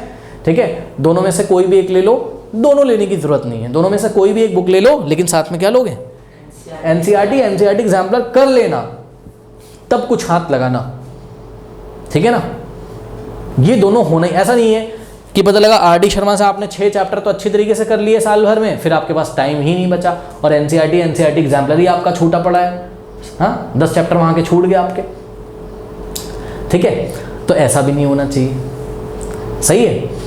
ठीक है, दोनों में से कोई भी एक ले लो। दोनों लेने की ज़रूरत नहीं है, दोनों में से कोई भी एक बुक ले लो, लेकिन साथ में क्या लोगे? एनसीईआरटी एग्जाम्पलर कर लेना, तब कुछ हाथ लगाना, ठीक है ना। ये दोनों होना ही, ऐसा नहीं है कि पता लगा आर डी शर्मा से आपने 6 चैप्टर तो अच्छी तरीके से कर लिए साल भर में, फिर आपके पास टाइम ही नहीं बचा और एनसीईआरटी एग्जाम्पलर ही आपका छूटा पड़ा है, हाँ 10 चैप्टर वहाँ के छूट गए आपके, ठीक है। तो ऐसा भी नहीं होना चाहिए, सही है।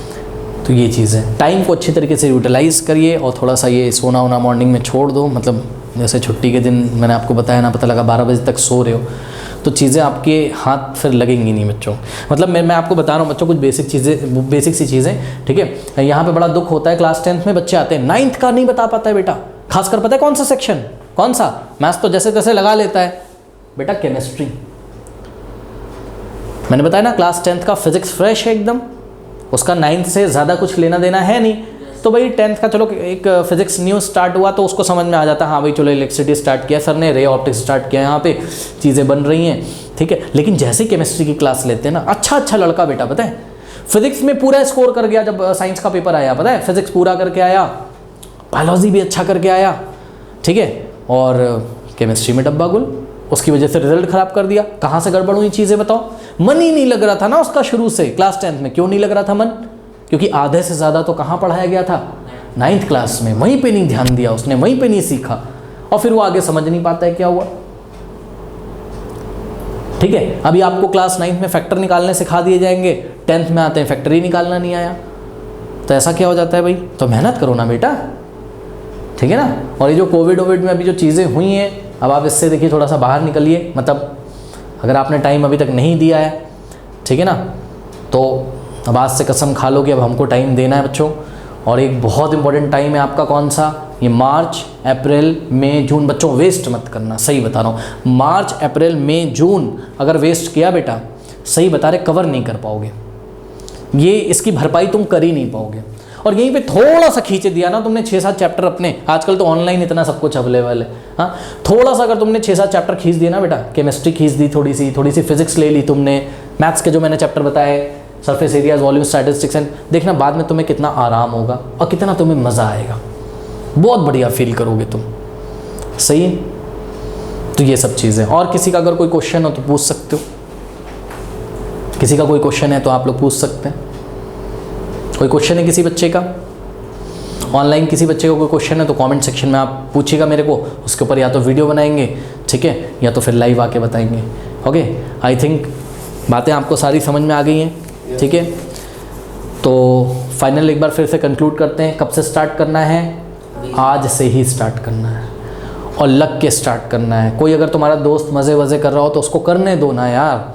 तो ये चीज़ है, टाइम को अच्छी तरीके से यूटिलाइज़ करिए और थोड़ा सा ये सोना वोना मॉर्निंग में छोड़ दो। मतलब जैसे छुट्टी के दिन मैंने आपको बताया ना, पता लगा 12 बजे तक सो रहे हो तो चीज़ें आपके हाथ फिर लगेंगी नहीं बच्चों। मतलब मैं आपको बता रहा हूँ बच्चों कुछ बेसिक सी चीज़ें, ठीक है। यहाँ पे बड़ा दुख होता है, क्लास 10th में बच्चे आते हैं, 9th का नहीं बता पाता है बेटा, खासकर पता है कौन सा सेक्शन, कौन सा? मैथ्स तो जैसे तैसे लगा लेता है बेटा, केमिस्ट्री। मैंने बताया ना क्लास 10th का फिजिक्स फ्रेश है एकदम, उसका 9th से ज़्यादा कुछ लेना देना है नहीं। तो भाई 10th का चलो एक फिजिक्स न्यू स्टार्ट हुआ तो उसको समझ में आ जाता है, हाँ भाई चलो इलेक्ट्रिसिटी स्टार्ट किया सर ने, रे ऑप्टिक्स स्टार्ट किया, यहाँ पे चीज़ें बन रही हैं, ठीक है। लेकिन जैसे केमिस्ट्री की क्लास लेते हैं ना, अच्छा लड़का बेटा पता है फिजिक्स में पूरा स्कोर कर गया जब साइंस का पेपर आया, पता है फिजिक्स पूरा करके आया, बायोलॉजी भी अच्छा करके आया, ठीक है, और केमिस्ट्री में डब्बा गुल, उसकी वजह से रिजल्ट खराब कर दिया। कहाँ से गड़बड़ हुई चीज़ें बताओ? मन ही नहीं लग रहा था ना उसका शुरू से क्लास 10th में। क्यों नहीं लग रहा था मन? क्योंकि आधे से ज़्यादा तो कहाँ पढ़ाया गया था? 9th क्लास में। वहीं पे नहीं ध्यान दिया उसने, वहीं पे नहीं सीखा, और फिर वो आगे समझ नहीं पाता है क्या हुआ, ठीक है। अभी आपको क्लास 9th में फैक्टर निकालने सिखा दिए जाएंगे, 10th में आते हैं फैक्टर ही निकालना नहीं आया, तो ऐसा क्या हो जाता है भाई? तो मेहनत करो ना बेटा, ठीक है ना। और ये जो कोविड में अभी जो चीज़ें हुई हैं, अब आप इससे देखिए थोड़ा सा बाहर निकलिए, मतलब अगर आपने टाइम अभी तक नहीं दिया है, ठीक है ना, तो अब आज से कसम खा लो कि अब हमको टाइम देना है बच्चों। और एक बहुत इंपॉर्टेंट टाइम है आपका, कौन सा? ये मार्च अप्रैल मई जून। बच्चों वेस्ट मत करना, सही बता रहा हूँ, मार्च अप्रैल मई जून अगर वेस्ट किया बेटा, सही बता रहे, कवर नहीं कर पाओगे, ये इसकी भरपाई तुम कर ही नहीं पाओगे। और यहीं पे थोड़ा सा खींच दिया ना तुमने 6-7 चैप्टर अपने, आजकल तो ऑनलाइन इतना सब कुछ अवेलेबल है, हाँ, थोड़ा सा अगर तुमने 6-7 चैप्टर खींच दिया ना बेटा, केमिस्ट्री खींच दी थोड़ी सी फिजिक्स ले ली तुमने, मैथ्स के जो मैंने चैप्टर बताए, surface areas, volume, statistics and, देखना बाद में तुम्हें कितना आराम होगा और कितना तुम्हें मज़ा आएगा, बहुत बढ़िया फील करोगे तुम, सही है। तो ये सब चीज़ें। और किसी का अगर कोई क्वेश्चन हो तो पूछ सकते हो, किसी का कोई क्वेश्चन है तो आप लोग पूछ सकते हैं। कोई क्वेश्चन है किसी बच्चे का ऑनलाइन, किसी बच्चे का कोई क्वेश्चन है तो कमेंट सेक्शन में आप पूछिएगा मेरे को, उसके ऊपर या तो वीडियो बनाएंगे, ठीक है, या तो फिर लाइव आके बताएंगे। ओके, आई थिंक बातें आपको सारी समझ में आ गई हैं, ठीक है। तो फाइनल एक बार फिर से कंक्लूड करते हैं, कब से स्टार्ट करना है? आज से ही स्टार्ट करना है और लग के स्टार्ट करना है। कोई अगर तुम्हारा दोस्त मज़े वज़े कर रहा हो तो उसको करने दो ना यार,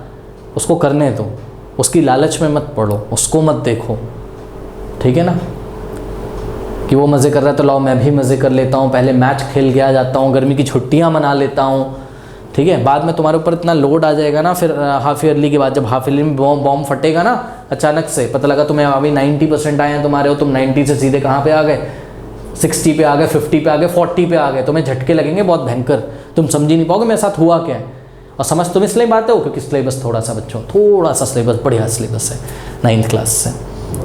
उसको करने दो, उसकी लालच में मत पड़ो, उसको मत देखो, ठीक है ना, कि वो मज़े कर रहा है तो लाओ मैं भी मज़े कर लेता हूँ, पहले मैच खेल के आ जाता हूँ, गर्मी की छुट्टियाँ मना लेता हूँ, ठीक है। बाद में तुम्हारे ऊपर इतना लोड आ जाएगा ना, फिर हाफ ईयरली के बाद जब हाफ ईयरली में बॉम्ब फटेगा ना, अचानक से पता लगा तुम्हें अभी 90% आए हैं तुम्हारे, हो तुम 90 से सीधे कहाँ पे आ गए? 60 पे आ गए, 50 पे आ गए, 40 पे आ गए, तुम्हें झटके लगेंगे बहुत भयंकर, तुम समझ ही नहीं पाओगे मेरे साथ हुआ क्या है। और समझ तुम इसलिए पाते हो क्योंकि सिलेबस थोड़ा सा बच्चों, थोड़ा सा सिलेबस बढ़िया सिलेबस है 9th क्लास से,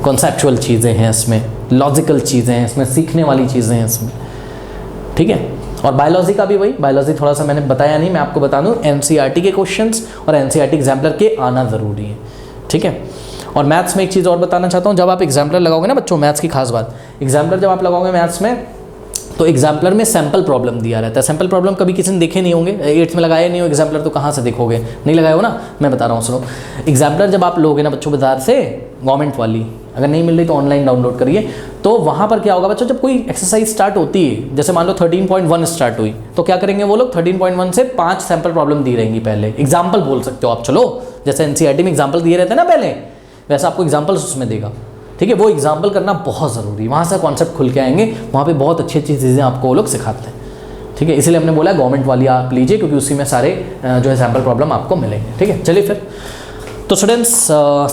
कॉन्सेप्चुअल चीज़ें हैं इसमें, लॉजिकल चीज़ें हैं इसमें, सीखने वाली चीज़ें हैं इसमें, ठीक है। और बायोलॉजी का भी वही, बायोलॉजी थोड़ा सा मैंने बताया नहीं, मैं आपको बता दूं, एनसीईआरटी के क्वेश्चंस और एनसीईआरटी एग्जाम्पलर के आना ज़रूरी है, ठीक है। और मैथ्स में एक चीज़ और बताना चाहता हूँ, जब आप एग्जाम्पलर लगाओगे ना बच्चों, मैथ्स की खास बात, एग्जाम्पलर जब आप लगाओगे मैथ्स में, तो एग्जाम्पलर में सैम्पल प्रॉब्लम दिया रहता है। सैम्पल प्रॉब्लम कभी किसी ने देखे नहीं होंगे, 8th में लगाए नहीं हो एग्जाम्पलर, तो कहाँ से देखोगे? नहीं लगाए हो ना, मैं बता रहा हूँ सुनो। एग्जाम्पलर जब आप लोगे ना बच्चों बाजार से, गवर्नमेंट वाली, अगर नहीं मिल रही तो ऑनलाइन डाउनलोड करिए, तो वहाँ पर क्या होगा बच्चों, जब कोई एक्सरसाइज स्टार्ट होती है, जैसे मान लो 13.1 स्टार्ट हुई, तो क्या करेंगे वो लोग, 13.1 से 5 सैम्पल प्रॉब्लम दी रहेंगी पहले, एग्जाम्पल बोल सकते हो आप, चलो जैसे एनसीईआरटी में एग्जाम्पल दिए रहते हैं ना पहले, वैसा आपको एग्जाम्पल्स उसमें देगा, ठीक है। वो एग्जाम्पल करना बहुत ज़रूरी है, वहाँ से कॉन्सेप्ट खुल के आएंगे, वहाँ पे बहुत अच्छी अच्छी चीज़ें आपको वो लोग सिखाते हैं, ठीक है। इसलिए हमने बोला गवर्नमेंट वाली आप लीजिए, क्योंकि उसी में सारे जो है सैम्पल प्रॉब्लम आपको मिलेंगे, ठीक है। चलिए फिर, तो स्टूडेंट्स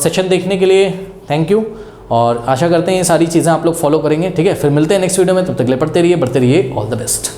सेशन देखने के लिए थैंक यू, और आशा करते हैं ये सारी चीज़ें आप लोग फॉलो करेंगे, ठीक है। फिर मिलते हैं नेक्स्ट वीडियो में, तब तक ले पढ़ते रहिए, बढ़ते रहिए, ऑल द बेस्ट।